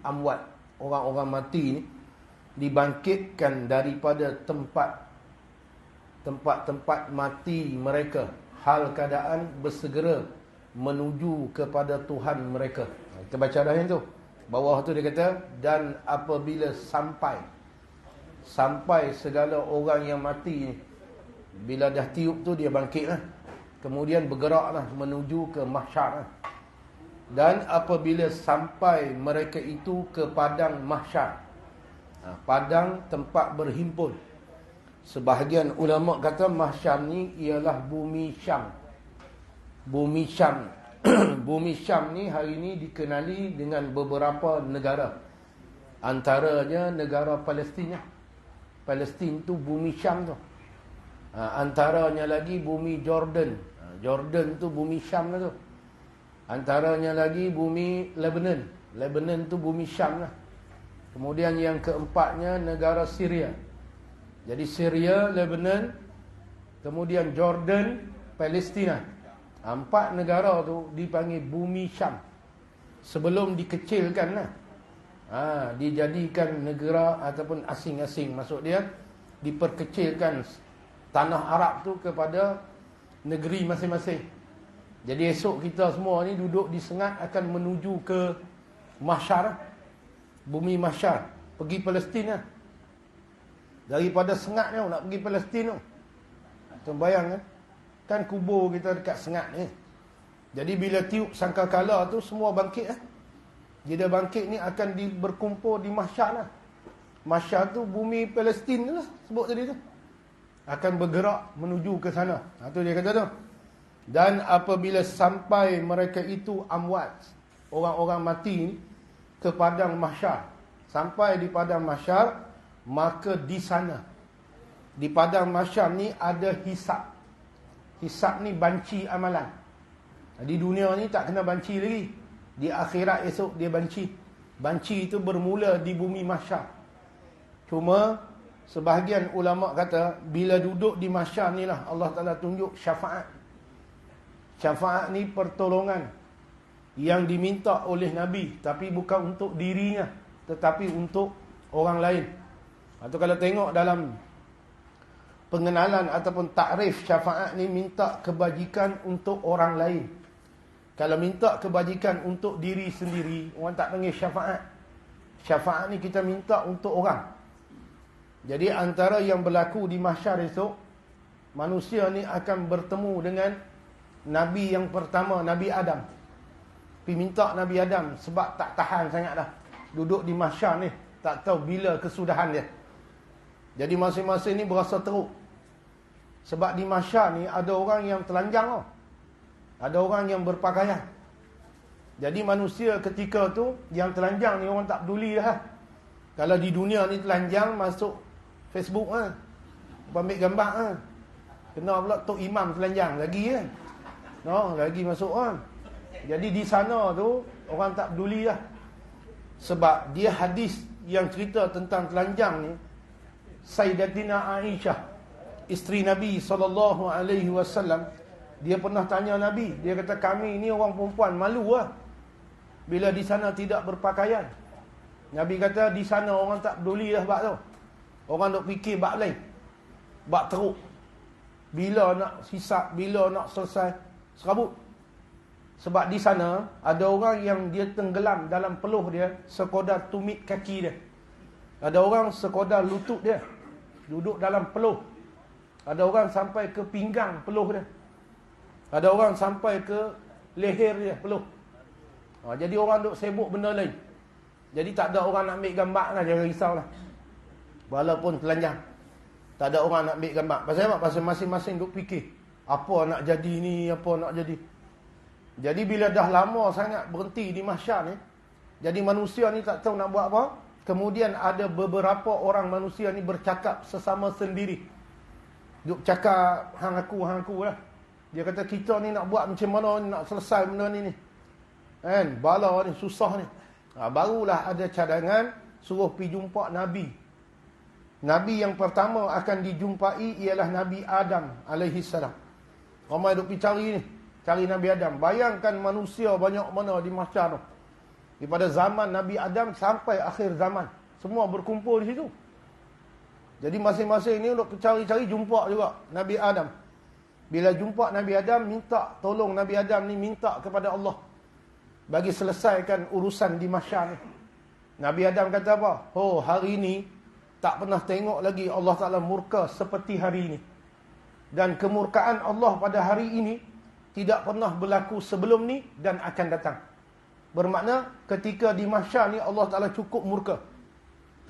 amwat. Orang-orang mati ni dibangkitkan daripada tempat-tempat mati mereka, hal keadaan bersegera menuju kepada Tuhan mereka. Kita baca dah yang tu. Bawah tu dia kata, dan apabila sampai segala orang yang mati ni, bila dah tiup tu dia bangkitlah. Kemudian bergeraklah menuju ke mahsyar. Dan apabila sampai mereka itu ke padang mahsyar, padang tempat berhimpun. Sebahagian ulama kata mahsyar ni ialah bumi Syam. Bumi Syam. Bumi Syam ni hari ni dikenali dengan beberapa negara. Antaranya negara Palestin. Palestin tu bumi Syam tu. Antaranya lagi bumi Jordan. Jordan tu bumi Syam lah tu. Antaranya lagi bumi Lebanon. Lebanon tu bumi Syam lah. Kemudian yang keempatnya negara Syria. Jadi Syria, Lebanon, kemudian Jordan, Palestina. 4 negara tu dipanggil bumi Syam. Sebelum dikecilkan lah. Dijadikan negara ataupun asing-asing. Maksud dia diperkecilkan tanah Arab tu kepada negeri masing-masing. Jadi esok kita semua ni duduk di Sengat akan menuju ke mahsyar, bumi mahsyar, pergi Palestin lah. Daripada Sengat ni nak pergi Palestin tu. Tuan bayang kan? Kan kubur kita dekat Sengat ni. Jadi bila tiup sangkakala tu semua bangkit lah. Bila bangkit ni akan berkumpul di mahsyar lah. Mahsyar tu bumi Palestin lah sebut tadi tu. Akan bergerak menuju ke sana. Tu dia kata tu. Dan apabila sampai mereka itu amwat, orang-orang mati ni, ke padang mahsyar. Sampai di padang mahsyar, maka di sana, di padang mahsyar ni ada hisab. Hisab ni banci amalan. Di dunia ni tak kena banci lagi. Di akhirat esok dia banci. Banci itu bermula di bumi mahsyar. Cuma sebahagian ulama kata bila duduk di mahsyar ni lah Allah Ta'ala tunjuk syafaat. Syafaat ni pertolongan yang diminta oleh Nabi, tapi bukan untuk dirinya, tetapi untuk orang lain. Atau kalau tengok dalam pengenalan ataupun takrif syafaat ni, minta kebajikan untuk orang lain. Kalau minta kebajikan untuk diri sendiri, orang tak panggil syafaat. Syafaat ni kita minta untuk orang. Jadi antara yang berlaku di mahsyar esok, manusia ni akan bertemu dengan Nabi yang pertama, Nabi Adam. Pergi minta Nabi Adam sebab tak tahan sangat dah duduk di mahsyar ni, tak tahu bila kesudahan dia. Jadi masing-masing ni berasa teruk. Sebab di mahsyar ni ada orang yang telanjang tau. Ada orang yang berpakaian. Jadi manusia ketika tu yang telanjang ni orang tak peduli dah. Kalau di dunia ni telanjang masuk Facebook ambil gambar kena pula Tok Imam telanjang lagi kan. No, lagi masuk kan. Jadi di sana tu orang tak peduli lah. Sebab dia hadis yang cerita tentang telanjang ni, Sayyidatina Aisyah, isteri Nabi SAW, dia pernah tanya Nabi. Dia kata, kami ni orang perempuan malu lah bila di sana tidak berpakaian. Nabi kata, di sana orang tak peduli lah bab tu. Orang duk fikir bab lain, bab teruk. Bila nak hisap, bila nak selesai, serabut. Sebab di sana ada orang yang dia tenggelam dalam peluh dia sekadar tumit kaki dia. Ada orang sekadar lutut dia duduk dalam peluh. Ada orang sampai ke pinggang peluh dia. Ada orang sampai ke leher dia peluh. Jadi orang duk sibuk benda lain. Jadi tak ada orang nak ambil gambar lah, jangan risaulah. Walaupun telanjang, tak ada orang nak ambil gambar. Pasal apa? Pasal masing-masing duk fikir, apa nak jadi ni, apa nak jadi. Jadi bila dah lama sangat berhenti di mahsyar ni, jadi manusia ni tak tahu nak buat apa. Kemudian ada beberapa orang manusia ni bercakap sesama sendiri. Duk cakap hang aku lah. Dia kata kita ni nak buat macam mana ni, nak selesai benda ni. Kan? Bala ni, susah ni. Barulah ada cadangan suruh pergi jumpa Nabi. Nabi yang pertama akan dijumpai ialah Nabi Adam alaihissalam. Ramai duk pergi cari ni, cari Nabi Adam. Bayangkan manusia banyak mana di mahsyar tu. Daripada zaman Nabi Adam sampai akhir zaman. Semua berkumpul di situ. Jadi masing-masing ni untuk cari-cari jumpa juga Nabi Adam. Bila jumpa Nabi Adam, minta tolong Nabi Adam ni minta kepada Allah bagi selesaikan urusan di mahsyar ni. Nabi Adam kata apa? Oh, hari ni tak pernah tengok lagi Allah Ta'ala murka seperti hari ini. Dan kemurkaan Allah pada hari ini tidak pernah berlaku sebelum ni dan akan datang. Bermakna ketika di mahsyar ni Allah Ta'ala cukup murka.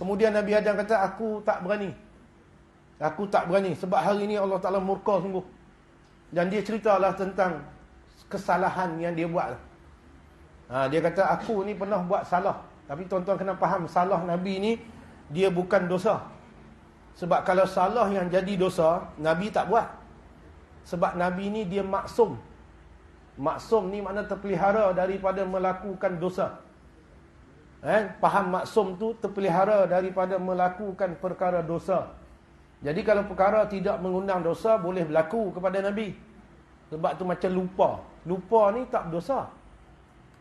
Kemudian Nabi Adam kata, aku tak berani. Aku tak berani sebab hari ni Allah Ta'ala murka sungguh. Dan dia ceritalah tentang kesalahan yang dia buat. Dia kata, aku ni pernah buat salah. Tapi tuan-tuan kena faham, salah Nabi ni dia bukan dosa. Sebab kalau salah yang jadi dosa, Nabi tak buat. Sebab Nabi ni dia maksum. Maksum ni makna terpelihara daripada melakukan dosa. Faham maksum tu terpelihara daripada melakukan perkara dosa. Jadi kalau perkara tidak mengundang dosa, boleh berlaku kepada Nabi. Sebab tu macam lupa. Lupa ni tak berdosa.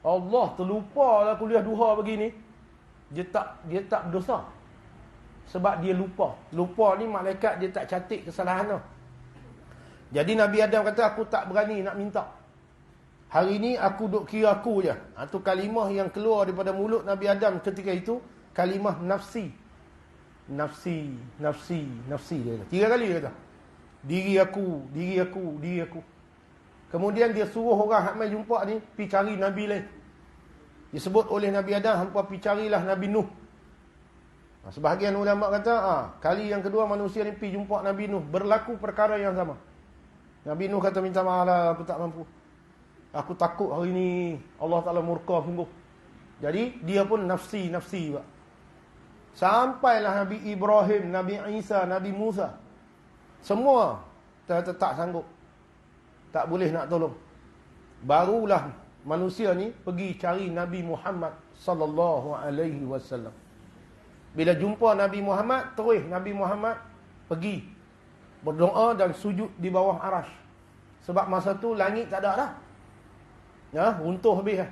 Allah terlupa lah kuliah duha begini. Dia tak berdosa. Sebab dia lupa. Lupa ni malaikat dia tak catat kesalahan tu. Jadi Nabi Adam kata, aku tak berani nak minta. Hari ni aku duk kira aku je. Itu kalimah yang keluar daripada mulut Nabi Adam ketika itu. Kalimah nafsi. Nafsi, nafsi, nafsi dia kata. 3 kali dia kata. Diri aku, diri aku, diri aku. Kemudian dia suruh orang hak mai jumpa ni pi cari Nabi lain. Disebut oleh Nabi Adam, hampa pi carilah Nabi Nuh. Sebahagian ulama kata, kali yang kedua manusia ni pi jumpa Nabi Nuh. Berlaku perkara yang sama. Nabi Nuh kata, minta maaf lah, aku tak mampu. Aku takut hari ni Allah Ta'ala murka sungguh. Jadi dia pun nafsi-nafsi juga. Sampailah Nabi Ibrahim, Nabi Isa, Nabi Musa. Semua tak sanggup. Tak boleh nak tolong. Barulah manusia ni pergi cari Nabi Muhammad sallallahu alaihi wasallam. Bila jumpa Nabi Muhammad, terus Nabi Muhammad pergi berdoa dan sujud di bawah arasy. Sebab masa tu langit tak ada dah. Runtuh habis lah.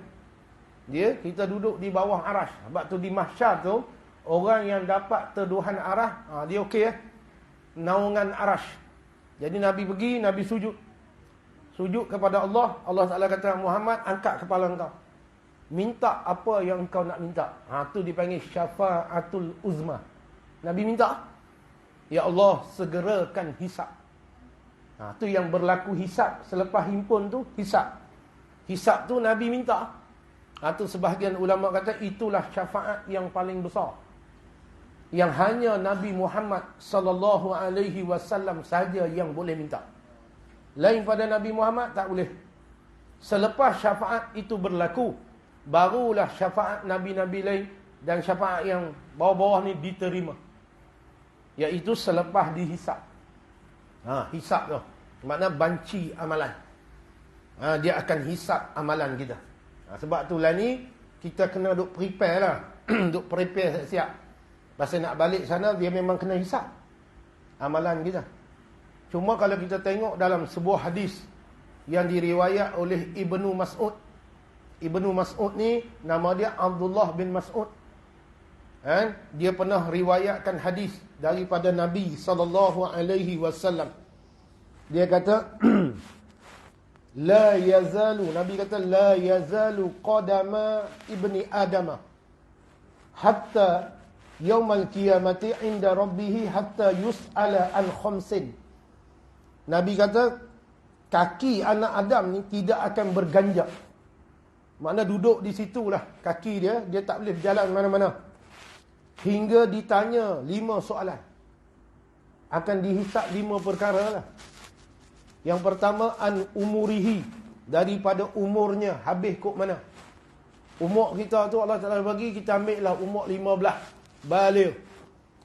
Kita duduk di bawah arasy. Sebab tu di mahsyar tu, orang yang dapat teduhan arasy, dia okey naungan arasy. Jadi Nabi pergi, Nabi sujud. Sujud kepada Allah. Allah Ta'ala kata, Muhammad, angkat kepala engkau. Minta apa yang engkau nak minta. Tu dipanggil syafa'atul uzma. Nabi minta, ya Allah, segerakan hisab. Tu yang berlaku hisab. Selepas himpun tu, hisab. Hisab tu Nabi minta. Tu sebahagian ulama kata, itulah syafaat yang paling besar. Yang hanya Nabi Muhammad sallallahu alaihi wasallam saja yang boleh minta. Lain pada Nabi Muhammad tak boleh. Selepas syafaat itu berlaku, barulah syafaat Nabi-Nabi lain dan syafaat yang bawah-bawah ni diterima. Iaitu selepas dihisap. Hisap tu. Makna banci amalan. Dia akan hisap amalan kita. Sebab tu lah ni, kita kena duk prepare lah. Duk prepare siap-siap. Pasal nak balik sana, dia memang kena hisap amalan kita. Cuma kalau kita tengok dalam sebuah hadis yang diriwayat oleh Ibnu Mas'ud. Ibnu Mas'ud ni nama dia Abdullah bin Mas'ud. Dia pernah riwayatkan hadis daripada Nabi sallallahu alaihi wasallam. Dia kata la yazalu, Nabi kata la yazalu qadama ibni Adama hatta yaumal qiyamati inda rabbih hatta yus'ala an khamsin. Nabi kata, kaki anak Adam ni tidak akan berganjak. Makna duduk di situlah kaki dia, dia tak boleh berjalan mana-mana. Hingga ditanya 5 soalan. Akan dihisap 5 perkara lah. Yang pertama, an umurihi. Daripada umurnya, habis kok mana. Umur kita tu Allah Ta'ala bagi, kita ambil lah umur 15. Balik.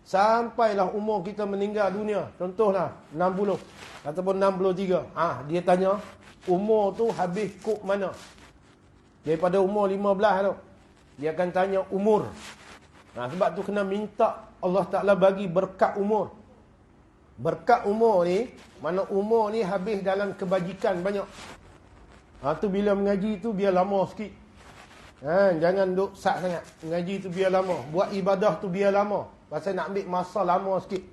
Sampailah umur kita meninggal dunia. Contohlah 60 ataupun 63. Dia tanya, umur tu habis kok mana? Daripada umur 15 tu, dia akan tanya umur. Sebab tu kena minta Allah Ta'ala bagi berkat umur. Berkat umur ni, mana umur ni habis dalam kebajikan banyak. Tu bila mengaji tu biar lama sikit. Jangan duk sat sangat. Ngaji tu biar lama. Buat ibadah tu biar lama. Pasal nak ambil masa lama sikit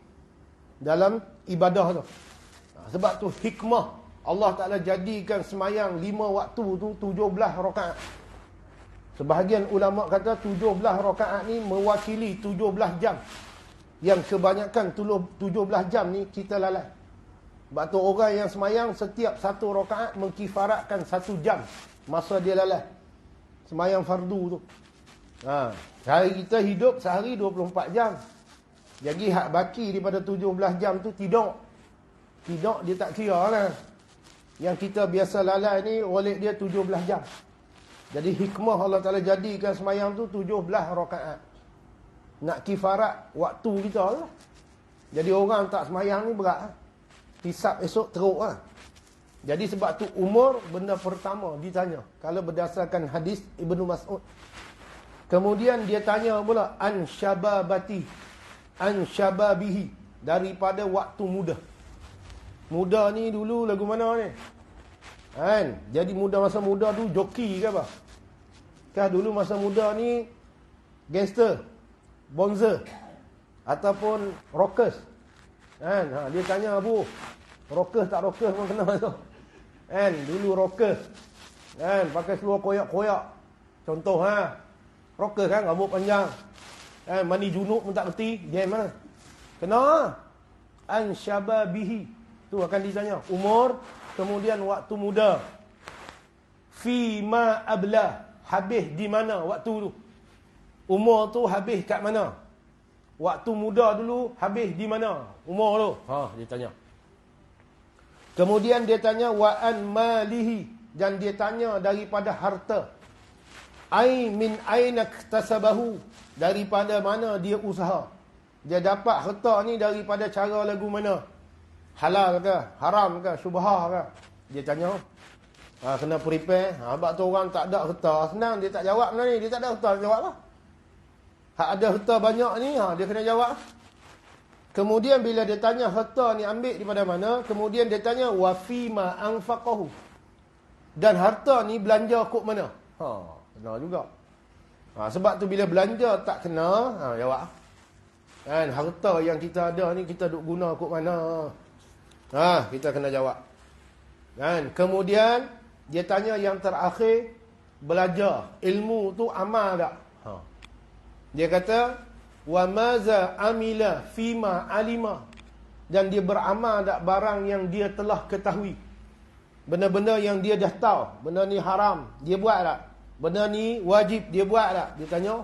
dalam ibadah tu. Sebab tu hikmah Allah Ta'ala jadikan semayang 5 waktu tu 17 rakaat. Sebahagian ulama kata 17 rakaat ni mewakili 17 jam. Yang kebanyakan 17 jam ni kita lalai. Sebab tu orang yang semayang setiap satu rakaat mengkifaratkan 1 jam masa dia lalai semayang fardu tu. Hari kita hidup sehari 24 jam. Jadi hak baki daripada 17 jam tu tidur. Tidur dia tak kira lah. Yang kita biasa lalai ni oleh dia 17 jam. Jadi hikmah Allah Ta'ala jadikan semayang tu 17 rakaat. Nak kifarat waktu kita lah. Jadi orang tak semayang ni berat lah. Hisap esok teruk lah. Jadi sebab tu umur benda pertama ditanya. Kalau berdasarkan hadis Ibnu Mas'ud. Kemudian dia tanya pula an syababati, an syababihi, daripada waktu muda. Muda ni dulu lagu mana ni? Kan? Jadi masa muda tu joki ke apa? Kah dulu masa muda ni gangster, bonzer ataupun rockers. Kan? Dia tanya Abu, rockers tak rockers pun kena tu. Kan? Dulu rockers. Kan? Pakai seluar koyak-koyak. Contoh rockers kan, rambut panjang. Kan? Mandi junub pun tak reti, jam mana? Kena. An syababihi. Tu akan ditanya. Umur, kemudian waktu muda. Fi ma abla. Habis di mana waktu tu? Umur tu habis kat mana? Waktu muda dulu habis di mana? Umur tu. Dia tanya. Kemudian dia tanya wa an malihi, dan dia tanya daripada harta. Ai min aina iktasabahu, daripada mana dia usaha. Dia dapat harta ni daripada cara lagu mana? Halal ke, haram ke, syubhah ke? Dia tanya. Kena prepare. Sebab tu orang tak ada harta, senang dia tak jawab benda ni. Dia tak ada harta, dia jawab apa? Hak ada harta banyak ni, dia kena jawab. Kemudian bila dia tanya harta ni ambil daripada mana, kemudian dia tanya wa fima anfaqahu, dan harta ni belanja kok mana? Kena juga. Sebab tu bila belanja tak kena, jawab. Kan harta yang kita ada ni kita duk guna kok mana? Kita kena jawab. Kan? Kemudian dia tanya yang terakhir, belajar ilmu tu amal tak? Dia kata wa maza amila fima alima, dan dia beramal tak barang yang dia telah ketahui. Benda-benda yang dia dah tahu, benda ni haram, dia buat tak? Benda ni wajib, dia buat tak? Dia tanya.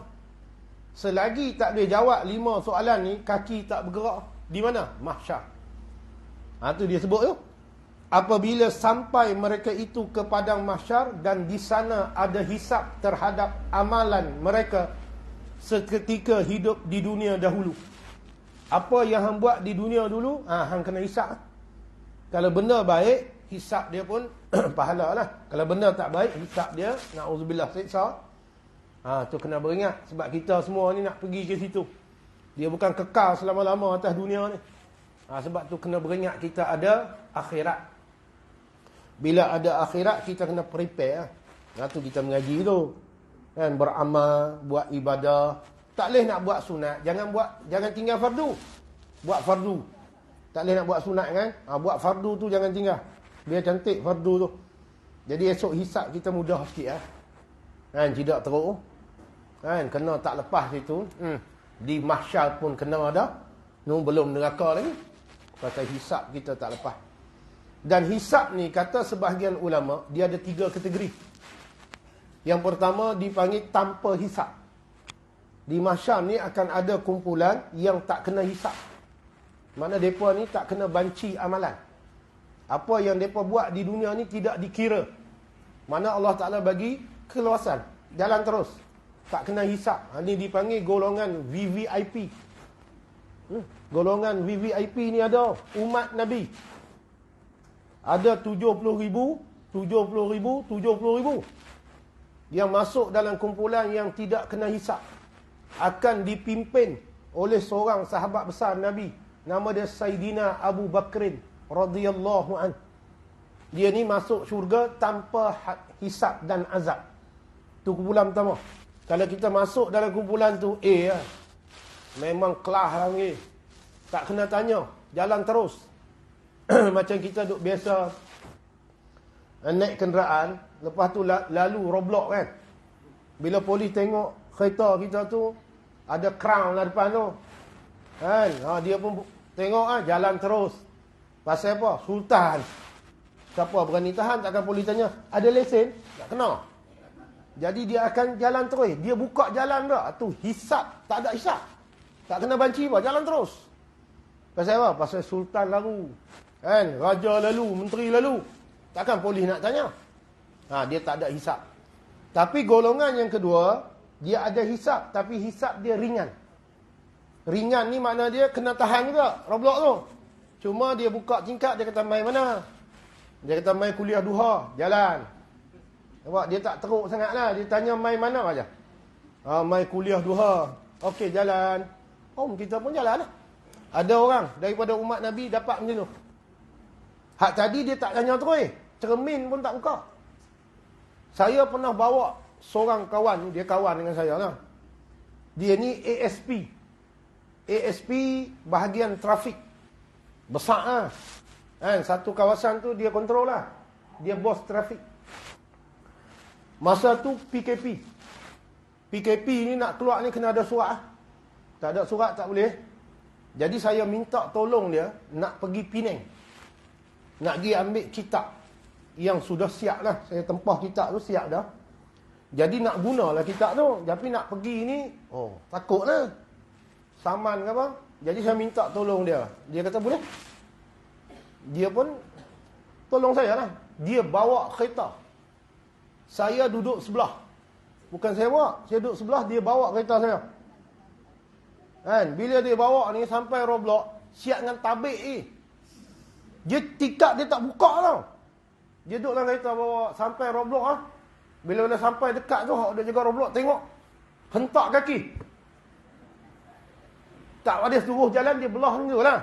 Selagi tak boleh jawab 5 soalan ni, kaki tak bergerak. Di mana? Mahsyar. Tu dia sebut tu. Apabila sampai mereka itu ke padang mahsyar, dan di sana ada hisap terhadap amalan mereka seketika hidup di dunia dahulu. Apa yang hang buat di dunia dulu, hang kena hisap. Kalau benda baik, hisap dia pun pahala lah. Kalau benda tak baik, hisap dia, na'udzubillah, siksa. Tu kena beringat. Sebab kita semua ni nak pergi ke situ. Dia bukan kekal selama-lama atas dunia ni. Sebab tu kena beringat kita ada akhirat. Bila ada akhirat, kita kena prepare. Tu kita mengaji tu. Kan, beramal, buat ibadah. Tak boleh nak buat sunat. Jangan tinggal fardu. Buat fardu. Tak boleh nak buat sunat kan. Buat fardu tu jangan tinggal. Biar cantik fardu tu. Jadi esok hisap kita mudah sikit. Kan, tidak teruk. Kan, kena tak lepas situ. Di mahsyar pun kena ada. Belum neraka lagi. Pasal hisap kita tak lepas. Dan hisap ni kata sebahagian ulama, dia ada 3 kategori. Yang pertama dipanggil tanpa hisap. Di mahsyar ni akan ada kumpulan yang tak kena hisap. Mana mereka ni tak kena banci amalan. Apa yang mereka buat di dunia ni tidak dikira. Mana Allah Ta'ala bagi keluasan. Jalan terus. Tak kena hisap. Ini dipanggil golongan VVIP. Golongan VVIP ni ada umat Nabi. Ada 70,000, 70,000, 70,000 yang masuk dalam kumpulan yang tidak kena hisap. Akan dipimpin oleh seorang sahabat besar Nabi. Nama dia Sayyidina Abu Bakrin radhiyallahu an. Dia ni masuk syurga tanpa hisap dan azab. Tu kumpulan pertama. Kalau kita masuk dalam kumpulan tu A lah. Memang kelas lah ni. Tak kena tanya. Jalan terus. Macam kita duk biasa naik kenderaan. Lepas tu lalu roadblock kan. Bila polis tengok kereta kita tu ada crown lah depan tu. Kan? Dia pun tengok jalan terus. Pasal apa? Sultan. Siapa berani tahan, takkan polis tanya, ada lesen? Tak kena. Jadi dia akan jalan terus. Dia buka jalan tak? Tu hisap. Tak ada hisap. Tak kena banci apa. Jalan terus. Pasal apa? Pasal sultan lalu. Kan? Raja lalu. Menteri lalu. Takkan polis nak tanya. Dia tak ada hisap. Tapi golongan yang kedua, dia ada hisap. Tapi hisap dia ringan. Ringan ni makna dia kena tahan juga. Roblok tu. Cuma dia buka tingkap, dia kata main mana? Dia kata main kuliah duha. Jalan. Nampak? Dia tak teruk sangat lah. Dia tanya main mana aja. Main kuliah duha. Okey, jalan. Kita pun jalan lah. Ada orang daripada umat Nabi dapat macam tu. Hak tadi dia tak tanya terus. Cermin pun tak buka. Saya pernah bawa seorang kawan. Dia kawan dengan saya lah. Dia ni ASP. ASP bahagian trafik. Besar lah. Satu kawasan tu dia kontrol lah. Dia bos trafik. Masa tu PKP. PKP ni nak keluar ni kena ada surat. Tak ada surat tak boleh. Jadi saya minta tolong dia nak pergi Penang. Nak pergi ambil kitab. Yang sudah siap lah. Saya tempah kitab tu siap dah. Jadi nak gunalah kitab tu. Tapi nak pergi ni, takut lah. Saman ke apa. Jadi saya minta tolong dia. Dia kata boleh. Dia pun tolong saya lah. Dia bawa kereta. Saya duduk sebelah. Bukan saya bawa. Saya duduk sebelah, dia bawa kereta saya. Kan? Bila dia bawa ni sampai roadblock, siap dengan tabik ni. Dia tikap dia tak buka tau. Dia duduk dalam kereta bawa sampai roadblock lah. Bila dah sampai dekat tu, dia jaga roadblock, tengok. Hentak kaki. Tak ada suruh jalan, dia belah je lah.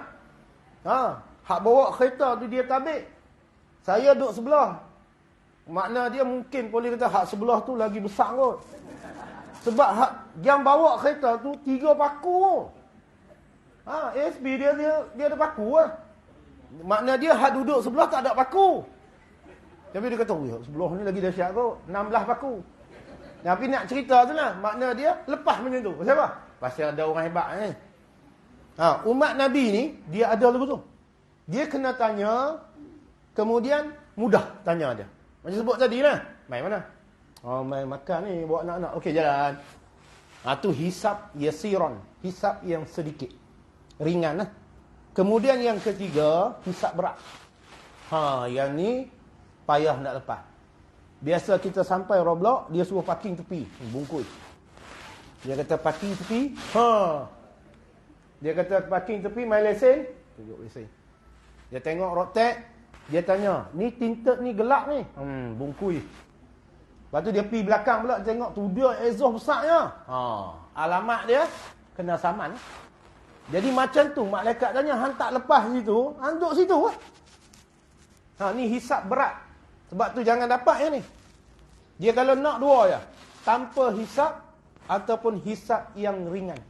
Hak bawa kereta tu dia tabik. Saya duduk sebelah. Makna dia mungkin boleh kata hak sebelah tu lagi besar kot. Sebab hak yang bawa kereta tu 3 paku. ASB dia ada paku lah. Makna dia hak duduk sebelah tak ada paku. Tapi dia kata, sebelah ni lagi dahsyat kot. 16 paku. Tapi nak cerita tu lah. Makna dia lepas macam tu. Pasal apa? Pasal ada orang hebat ni. Umat Nabi ni, dia ada lagu tu. Dia kena tanya, kemudian mudah tanya dia. Macam sebut tadi lah. Main mana? Main makan ni, bawa anak-anak. Okey, jalan. Tu hisab yasiron. Hisab yang sedikit. Ringan lah. Kemudian yang ketiga, hisab berat. Yang ni, payah nak lepas. Biasa kita sampai roadblock, dia suruh parking tepi. Bungkus. Dia kata parking tepi. Dia kata parking tepi, main lesen. Tunjuk lesen. Dia tengok road tag. Dia tanya, ni tinted ni gelap ni. Bungkui. Lepas tu dia pergi belakang pula, tengok tu dia exhaust besarnya. Alamat dia kena saman. Jadi macam tu, malaikat tanya, hang tak lepas situ, hang duduk situ lah. Ni hisap berat. Sebab tu jangan dapat yang ni. Dia kalau nak dua je. Tanpa hisap ataupun hisap yang ringan.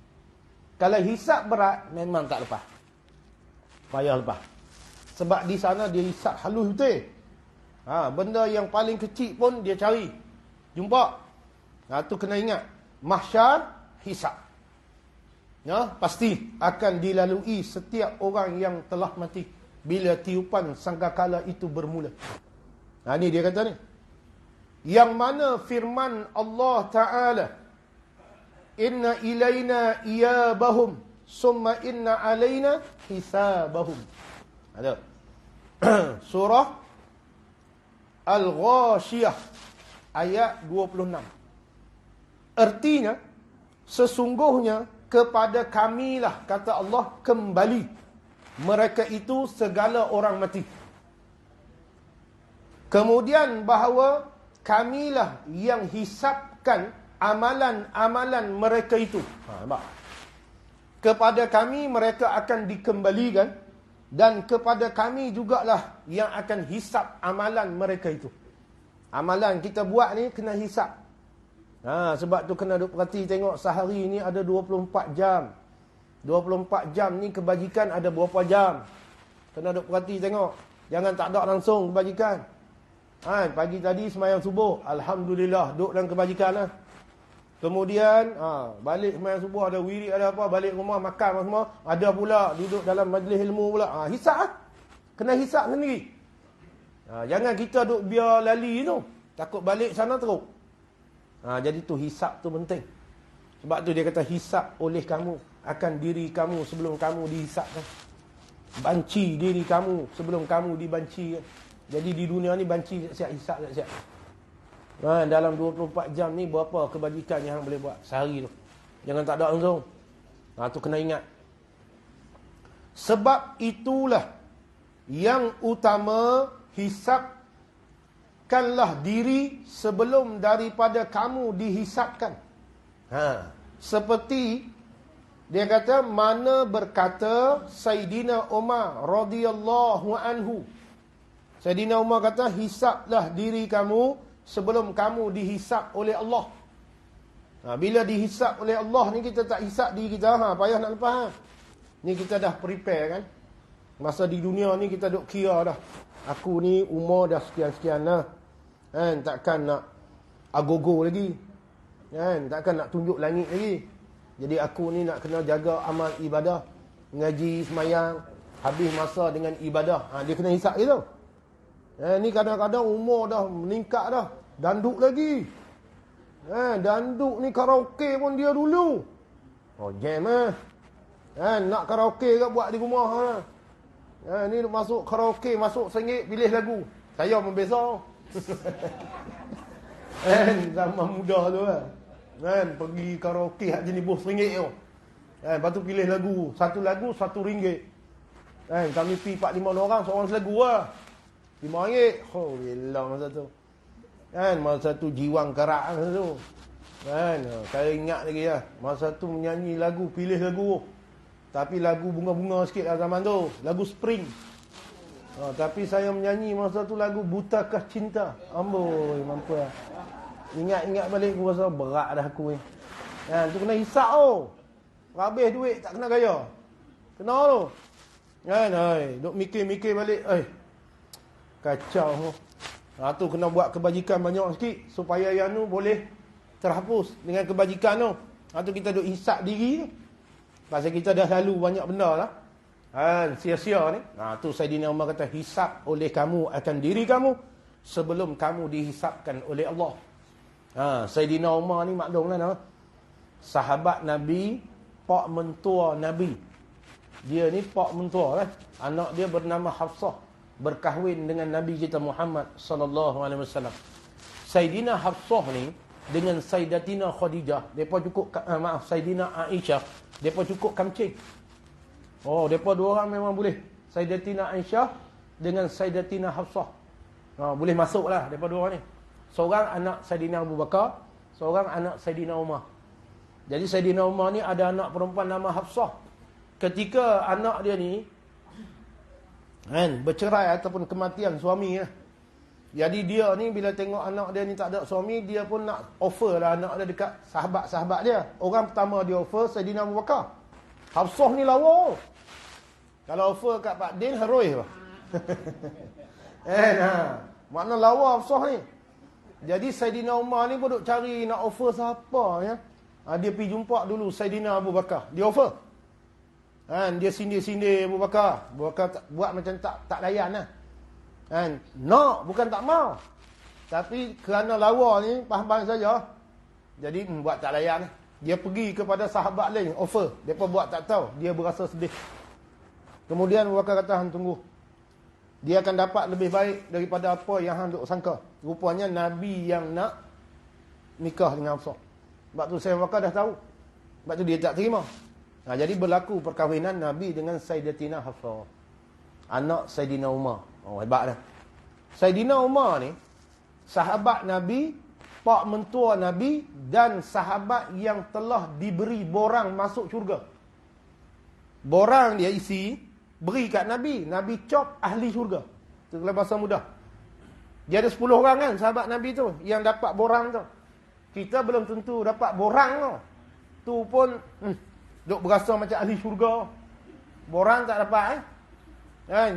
Kalau hisap berat, memang tak lepas. Payah lepas. Sebab di sana dia hisap halus betul. Benda yang paling kecil pun dia cari. Jumpa. Tu kena ingat. Mahsyar, hisap. Pasti akan dilalui setiap orang yang telah mati. Bila tiupan sangkakala itu bermula. Ni dia kata ni. Yang mana firman Allah Ta'ala. Inna ilayna iyabahum. Summa inna alayna hisabahum. Ada. Surah Al-Ghashiyah. Ayat 26. Artinya, sesungguhnya kepada kamilah, kata Allah, kembali. Mereka itu segala orang mati. Kemudian bahawa kamilah yang hisapkan amalan-amalan mereka itu. Nampak? Kepada kami mereka akan dikembalikan. Dan kepada kami jugalah yang akan hisap amalan mereka itu. Amalan kita buat ni kena hisap. Sebab tu kena duk perhati tengok sehari ni ada 24 jam. 24 jam ni kebajikan ada berapa jam. Kena duk perhati tengok. Jangan tak ada langsung kebajikan. Pagi tadi semayang subuh, alhamdulillah duk dalam kebajikan lah. Kemudian balik semayang subuh ada wirid ada apa, balik rumah makan semua, ada pula duduk dalam majlis ilmu pula. Hisap lah. Kena hisap sendiri. Jangan kita duk biar lali tu. Takut balik sana teruk. Jadi tu hisap tu penting. Sebab tu dia kata hisap oleh kamu akan diri kamu sebelum kamu dihisapkan. Banci diri kamu sebelum kamu dibanci. Jadi di dunia ni banci siap hisap siap. Dalam 24 jam ni berapa kebajikan yang boleh buat sehari tu. Jangan tak ada langsung. Tu kena ingat. Sebab itulah yang utama hisapkanlah diri sebelum daripada kamu dihisapkan. Seperti dia kata, mana berkata Sayyidina Umar radhiyallahu anhu. Sayyidina Umar kata, hisaplah diri kamu sebelum kamu dihisap oleh Allah. Bila dihisap oleh Allah ni kita tak hisap diri kita, payah nak lepas. Ni kita dah prepare kan. Masa di dunia ni kita duk kira dah. Aku ni umur dah sekian-sekian lah. Takkan nak agogo lagi. Takkan nak tunjuk langit lagi. Jadi aku ni nak kena jaga amal ibadah. Ngaji, semayang. Habis masa dengan ibadah. Dia kena hisap gitu. Ni kadang-kadang umur dah meningkat dah. Danduk lagi. Danduk ni karaoke pun dia dulu. Jam lah. Nak karaoke ke buat di rumah lah. Ni masuk karaoke, masuk sengit, pilih lagu. Saya pun biasa. Zaman muda tu lah. Pergi karaoke hak jenis bos ringgit tu. Lepas tu pilih lagu. Satu lagu RM1. Kami pergi 4-5 orang, seorang selagu lah. RM5. Oh, bilang masa tu. Masa tu jiwang kerak masa tu. Saya ingat lagi lah. Masa tu menyanyi lagu, pilih lagu. Tapi lagu bunga-bunga sikit lah zaman tu. Lagu Spring. Tapi saya menyanyi masa tu lagu Butakah Cinta. Amboi, mampu lah. Ingat-ingat balik aku rasa berat dah aku ni. Tu kena hisap tu. Habis duit tak kena gaya. Kena tu. Duk mikir-mikir balik. Kacau tu. Tu kena buat kebajikan banyak sikit. Supaya yang tu boleh terhapus dengan kebajikan tu. Tu kita duk hisap diri tu. Pasal kita dah lalu banyak benda lah. Sia-sia ni. Tu Sayyidina Umar kata, hisap oleh kamu akan diri kamu sebelum kamu dihisapkan oleh Allah. Sayyidina Umar ni maklumlah nama. Sahabat Nabi, pak mentua Nabi. Dia ni pak mentua lah. Anak dia bernama Hafsah, berkahwin dengan Nabi kita Muhammad sallallahu alaihi wasallam. Sayyidina Hafsah ni dengan Sayyidatina Khadijah, depa cukup Sayyidina Aisyah, depa cukup kamcing. Depa dua orang memang boleh. Sayyidatina Aisyah dengan Sayyidatina Hafsah. Boleh masuklah depa dua orang ni. Seorang anak Sayyidina Abu Bakar, seorang anak Sayyidina Umar. Jadi Sayyidina Umar ni ada anak perempuan nama Hafsah. Ketika anak dia ni bercerai ataupun kematian suami lah. Jadi dia ni bila tengok anak dia ni tak ada suami, dia pun nak offer lah anak dia dekat sahabat-sahabat dia. Orang pertama dia offer Sayyidina Abu Bakar. Hafsah ni lawa. Kalau offer kat Pak Din, heroi lah. Makna lawa Hafsah ni. Jadi Sayyidina Umar ni pun duk cari nak offer siapa ya. Dia pergi jumpa dulu Sayyidina Abu Bakar. Dia offer. Dia sindir-sindir Abu Bakar. Abu Bakar buat macam tak layan lah. No, bukan tak mau. Tapi kerana lawa ni, faham-faham saja. Jadi buat tak layan. Dia pergi kepada sahabat lain, offer. Mereka buat tak tahu. Dia berasa sedih. Kemudian Abu Bakar kata, tunggu. Dia akan dapat lebih baik daripada apa yang hang duk sangka. Rupanya Nabi yang nak nikah dengan Hafsah. Sebab tu Sayyidina Abu Bakar dah tahu. Sebab tu dia tak terima. Jadi berlaku perkahwinan Nabi dengan Sayyidatina Hafsah, anak Sayyidina Umar. Hebat dah. Sayyidina Umar ni sahabat Nabi, pak mentua Nabi dan sahabat yang telah diberi borang masuk syurga. Borang dia isi, beri kat Nabi. Nabi cop ahli syurga. Itu kalau bahasa mudah. Dia ada 10 orang kan sahabat Nabi tu yang dapat borang tu. Kita belum tentu dapat borang tu. Tu pun duk berasa macam ahli syurga. Borang tak dapat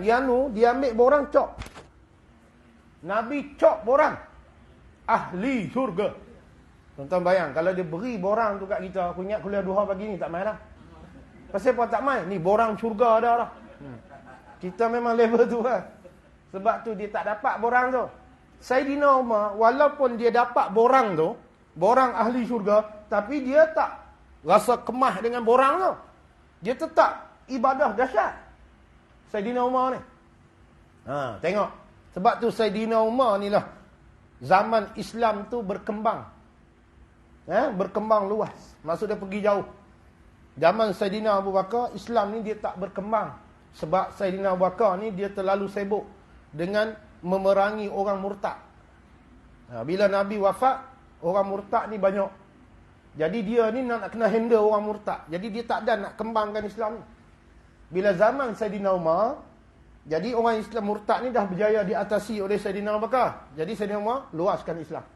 Yang tu dia ambil borang cop. Nabi cop borang. Ahli syurga. Tuan-tuan bayang, kalau dia beri borang tu kat kita, aku ingat kuliah 2 pagi ni tak main lah. Pasal apa tak main? Ni borang syurga dah lah. Kita memang level tu lah. Sebab tu dia tak dapat borang tu. Saidina Umar, walaupun dia dapat borang tu, borang ahli syurga, tapi dia tak rasa kemah dengan borang tu. Dia tetap ibadah dahsyat. Saidina Umar ni. Tengok. Sebab tu Saidina Umar ni lah zaman Islam tu berkembang. Berkembang luas. Maksud dia pergi jauh. Zaman Saidina Abu Bakar, Islam ni dia tak berkembang. Sebab Saidina Abu Bakar ni dia terlalu sibuk dengan memerangi orang murtad. Bila Nabi wafat, orang murtad ni banyak. Jadi dia ni nak kena handle orang murtad. Jadi dia tak ada nak kembangkan Islam ni. Bila zaman Saidina Umar, jadi orang Islam murtad ni dah berjaya diatasi oleh Saidina Abu Bakar. Jadi Saidina Umar luaskan Islam.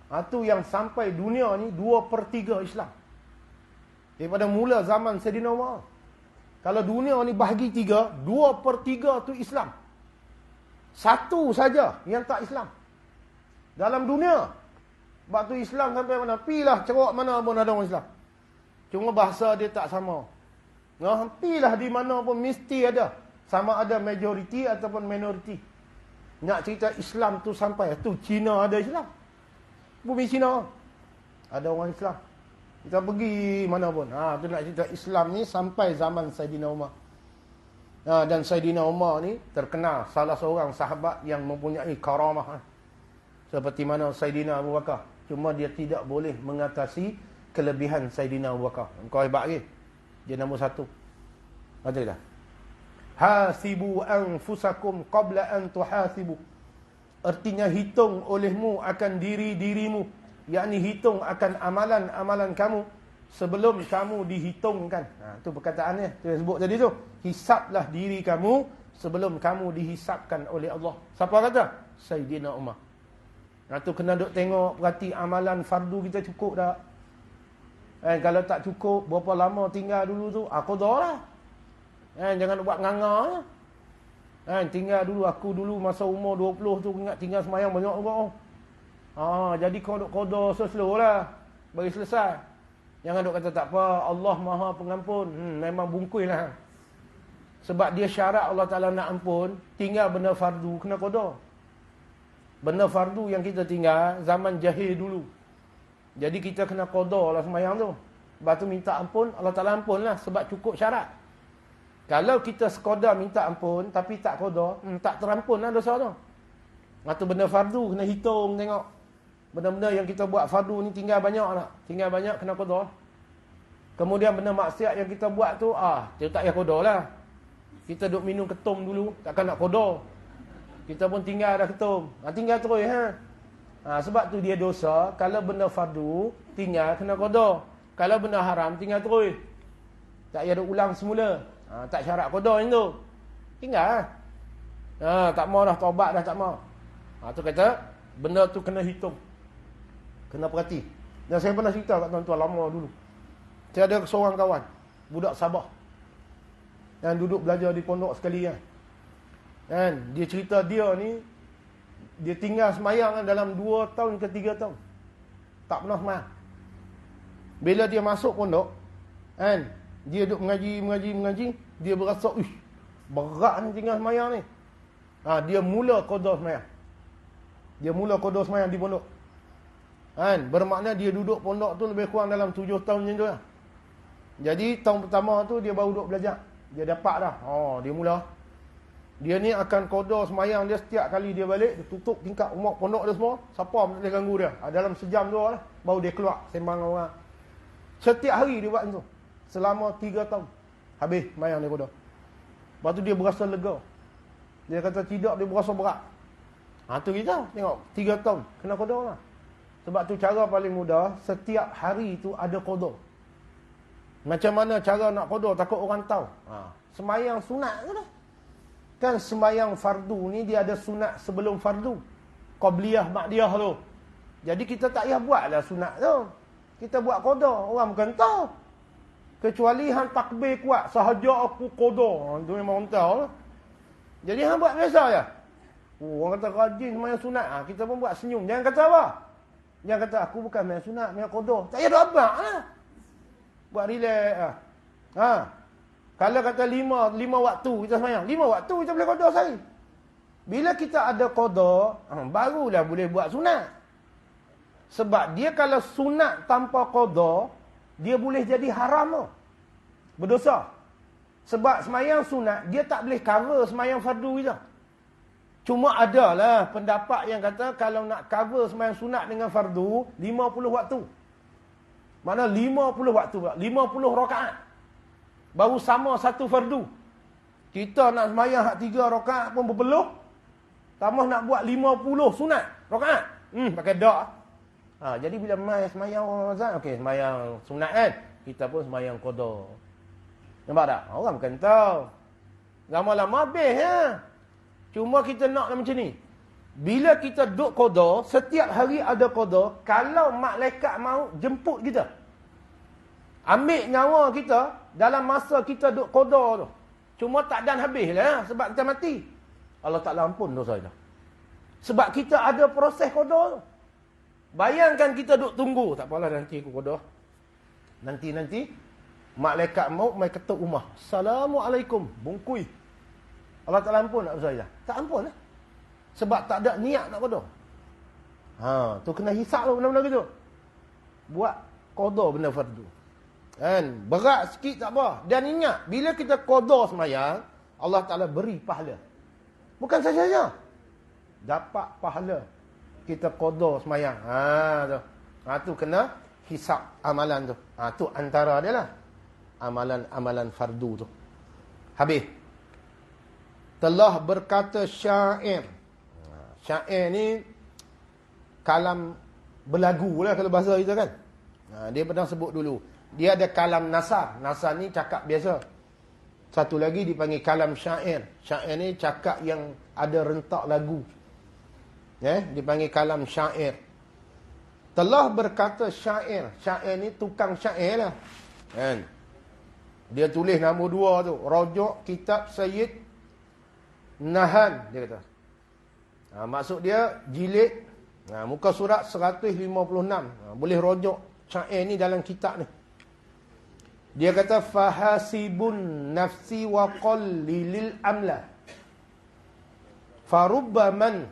Itu yang sampai dunia ni 2/3 Islam. Daripada mula zaman Saidina Umar. Kalau dunia ni bahagi 3, 2/3 tu Islam. Satu saja yang tak Islam. Dalam dunia. Sebab tu Islam sampai mana? Pilah ceruk mana pun ada orang Islam. Cuma bahasa dia tak sama. Pilah di mana pun mesti ada. Sama ada majoriti ataupun minoriti. Nak cerita Islam tu sampai. Tu Cina ada Islam. Bumi Cina ada orang Islam. Kita pergi mana pun. Tu nak cerita Islam ni sampai zaman Saidina Umar. Dan Saidina Umar ni terkenal salah seorang sahabat yang mempunyai karamah. Seperti mana Saidina Abu Bakar. Cuma dia tidak boleh mengatasi kelebihan Saidina Abu Bakar. Engkau hebat lagi. Dia nombor 1. Baca dah. Hasibu anfusakum qabla an tuhasibu. Artinya hitung olehmu akan diri-dirimu. Yakni hitung akan amalan-amalan kamu sebelum kamu dihitungkan. Itu perkataannya. Saya sebut tadi tu. Hisablah diri kamu sebelum kamu dihisabkan oleh Allah. Siapa kata? Saidina Umar. Itu kena duk tengok, perhati amalan fardu kita cukup tak? Kalau tak cukup, berapa lama tinggal dulu tu? Qadha lah. Jangan buat nganga. Tinggal dulu, aku dulu masa umur 20 tu ingat tinggal semayang banyak juga. Jadi kau duk qadha slow lah. Bagi selesai. Jangan duk kata tak apa, Allah Maha Pengampun. Memang bungkui lah. Sebab dia syarat Allah Ta'ala nak ampun, tinggal benda fardu, kena qadha. Benda fardu yang kita tinggal zaman jahil dulu. Jadi kita kena qadha lah semayang tu. Lepas tu minta ampun, Allah Ta'ala ampun lah sebab cukup syarat. Kalau kita sekadar minta ampun tapi tak qadha, tak terampun lah dosa tu. Itu benda fardu kena hitung tengok. Benda-benda yang kita buat fardu ni tinggal banyak tak? Tinggal banyak kena qadha. Kemudian benda maksiat yang kita buat tu, dia tak payah qadha lah. Kita duk minum ketum dulu, takkan nak qadha. Kita pun tinggal dah ketum. Tinggal terus sebab tu dia dosa. Kalau benda fardu, tinggal kena qadha. Kalau benda haram, tinggal terus. Tak payah duk ulang semula. Tak syarat qadha yang tu. Tinggal. Tak mau dah, taubat dah tak mau. Tu kata, benda tu kena hitung. Kena perhati. Dan saya pernah cerita kat tuan-tuan lama dulu. Saya ada seorang kawan, budak Sabah. Yang duduk belajar di pondok sekali dia cerita dia ni, dia tinggal semayang dalam 2 tahun ke 3 tahun. Tak pernah semayang. Bila dia masuk pondok, dia duduk mengaji, dia berasa, berat ni tinggal semayang ni. Dia mula qadha semayang. Dia mula qadha semayang di pondok. Bermakna dia duduk pondok tu lebih kurang dalam 7 tahun macam tu lah. Jadi tahun pertama tu dia baru duduk belajar. Dia dapat dah. Dia mula. Dia ni akan qadha semayang dia setiap kali dia balik, dia tutup tingkap rumah pondok dia semua. Siapa pun boleh ganggu dia. Dalam sejam tu lah, baru dia keluar sembang orang. Setiap hari dia buat tu. Selama 3 tahun. Habis semayang dia qadha. Lepas tu dia berasa lega. Dia kata tidak, dia berasa berat. Tu kita tengok 3 tahun kena qadha lah. Sebab tu cara paling mudah, setiap hari tu ada qadha. Macam mana cara nak qadha, takut orang tahu. Semayang sunat ke dah. Kan sembahyang fardu ni dia ada sunat sebelum fardu. Qabliyah, ba'diyah tu. Jadi kita tak payah buatlah sunat tu. Kita buat qada. Orang bukan tahu. Kecuali hang takbir kuat. Sahaja aku qada. Tu memang orang tahu lah. Jadi hang buat biasa je. Orang kata rajin sembahyang sunat. Kita pun buat senyum. Jangan kata apa? Jangan kata aku bukan sembahyang sunat, sembahyang qada. Tak payah duk abang lah. Buat relax lah. Kalau kata lima waktu kita sembahyang. 5 waktu kita boleh qada sehari. Bila kita ada qada, barulah boleh buat sunat. Sebab dia kalau sunat tanpa qada, dia boleh jadi haram tu. Berdosa. Sebab sembahyang sunat, dia tak boleh cover sembahyang fardu kita. Cuma adalah pendapat yang kata kalau nak cover sembahyang sunat dengan fardu, 50 waktu. Mana 50 waktu pula. 50 rakaat. Baru sama satu fardu. Kita nak sembahyang hak 3 rakaat pun berpeluh. Tambah nak buat 50 sunat rakaat. Pakai dak. Jadi bila sembahyang Ramadan, okey, sembahyang sunat kan. Kita pun sembahyang qada. Nampak tak? Orang bukan tahu. Lama-lama habis ya. Cuma kita nak macam ni. Bila kita duduk qada, setiap hari ada qada, kalau malaikat mau jemput kita, ambil nyawa kita dalam masa kita duduk qada tu. Cuma tak dan habis lah sebab kita mati. Allah Ta'ala ampun dosa kita. Sebab kita ada proses qada tu. Bayangkan kita duduk tunggu. Tak apalah nanti aku qada. Nanti malaikat maut mai ketuk rumah. Assalamualaikum. Bungkui. Allah Ta'ala ampun tak dosa kita? Tak ampun lah. Sebab tak ada niat nak qada. Tu kena hisap tu benda-benda gitu. Buat qada benda fardu. Kan? Berat sikit tak apa. Dan ingat, bila kita qada sembahyang, Allah Ta'ala beri pahala. Bukan saja-saja. Dapat pahala. Kita qada sembahyang. Tu kena hisap amalan tu. Tu antara dia lah. Amalan fardu tu. Habis. Telah berkata syair. Syair ni kalam berlagu lah kalau bahasa kita kan. Dia pernah sebut dulu. Dia ada kalam nasar. Nasar ni cakap biasa. Satu lagi dipanggil kalam syair. Syair ni cakap yang ada rentak lagu. Dipanggil kalam syair. Telah berkata syair. Syair ni tukang syair lah. Kan? Dia tulis nombor 2 tu. Rojok Kitab Sayyid Nahan. Dia kata. Maksud dia jilid. Muka surat 156. Boleh rojok syair ni dalam kitab ni. Dia kata fahasibun nafsi wa qallilil amla. Farubba man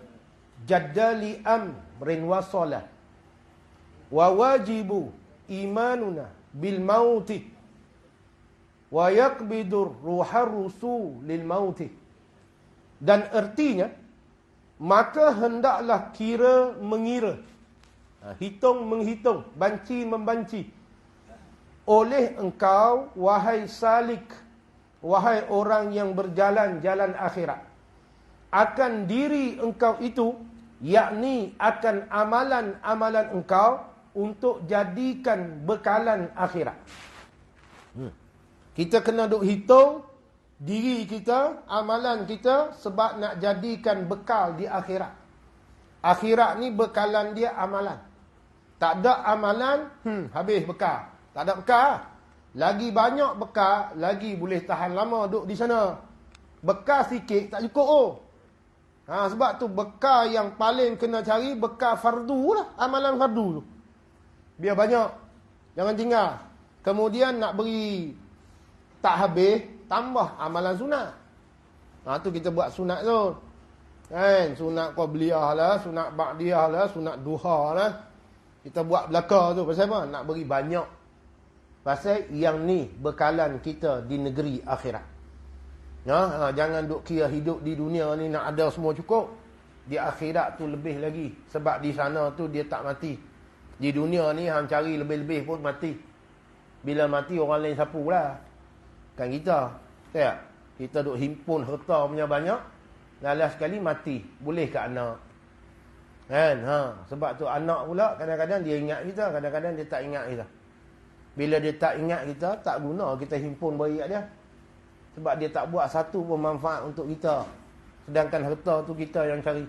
jaddali amrin wasala. Wa wajibu imanuna bil mauti. Wa yaqbidur ruhar rusul lil mauti. Dan artinya, maka hendaklah kira mengira. Hitung menghitung, banci membanci. Oleh engkau, wahai salik, wahai orang yang berjalan jalan akhirat, akan diri engkau itu, yakni akan amalan-amalan engkau untuk jadikan bekalan akhirat. Kita kena duk hitung diri kita, amalan kita sebab nak jadikan bekal di akhirat. Akhirat ni bekalan dia amalan. Tak ada amalan, habis bekal. Tak ada bekal. Lagi banyak bekal, lagi boleh tahan lama duduk di sana. Bekal sikit tak cukup. Sebab tu bekal yang paling kena cari bekal fardu lah. Amalan fardu tu. Biar banyak. Jangan tinggal. Kemudian nak beri tak habis, tambah amalan sunat. Tu kita buat sunat tu. Kan? Sunat qabliyah lah, sunat ba'diyah lah, sunat duha lah. Kita buat belaka tu. Pasal apa? Nak beri banyak. Pasal yang ni bekalan kita di negeri akhirat. Jangan duk kira hidup di dunia ni nak ada semua cukup. Di akhirat tu lebih lagi. Sebab di sana tu dia tak mati. Di dunia ni hang cari lebih-lebih pun mati. Bila mati orang lain sapu lah. Kan kita. Tak? Kita duk himpun harta punya banyak. Lalas sekali mati. Boleh ke anak? Kan? Sebab tu anak pula kadang-kadang dia ingat kita. Kadang-kadang dia tak ingat kita. Bila dia tak ingat kita, tak guna kita himpun bayi dia. Sebab dia tak buat satu pun manfaat untuk kita. Sedangkan harta tu kita yang cari.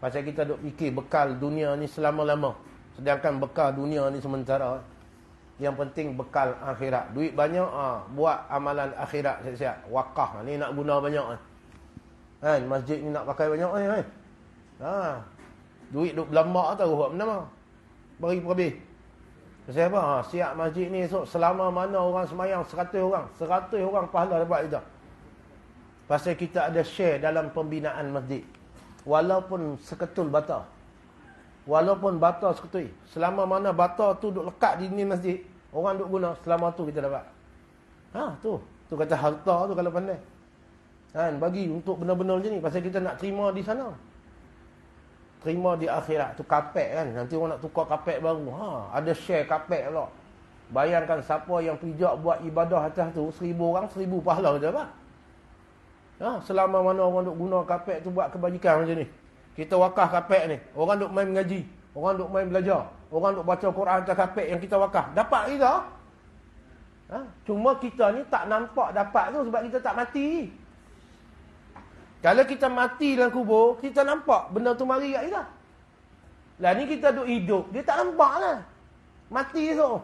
Pasal kita duk fikir bekal dunia ni selama-lama. Sedangkan bekal dunia ni sementara. Yang penting bekal akhirat. Duit banyak, buat amalan akhirat siap-siap. Wakaf ni nak guna banyak kan. Masjid ni nak pakai banyak kan. Duit duk berlambak tahu buat benda. Bagi habis. Pasal apa? Siap masjid ni esok selama mana orang semayang 100 orang. 100 orang pahala dapat kita. Pasal kita ada share dalam pembinaan masjid. Walaupun seketul bata. Walaupun bata seketul. Selama mana bata tu duk lekat di ni masjid. Orang duk guna. Selama tu kita dapat. Tu. Tu kata harta tu kalau pandai. Kan, bagi untuk benda-benda macam ni. Pasal kita nak terima di sana. Terima di akhirat. Tu kapek kan. Nanti orang nak tukar kapek baru. Ada share kapek pula. Bayangkan siapa yang pijak buat ibadah atas tu. 1,000 orang, 1,000 pahala kita dapat. Selama mana orang duk guna kapek tu buat kebajikan macam ni. Kita wakaf kapek ni. Orang duk main mengaji. Orang duk main belajar. Orang duk baca Quran atas kapek yang kita wakaf. Dapat kita. Cuma kita ni tak nampak dapat tu sebab kita tak mati. Kalau kita mati dalam kubur, kita nampak benda tu mari kat kita. Lah ni kita duk hidup, dia tak nampak lah. Mati tu.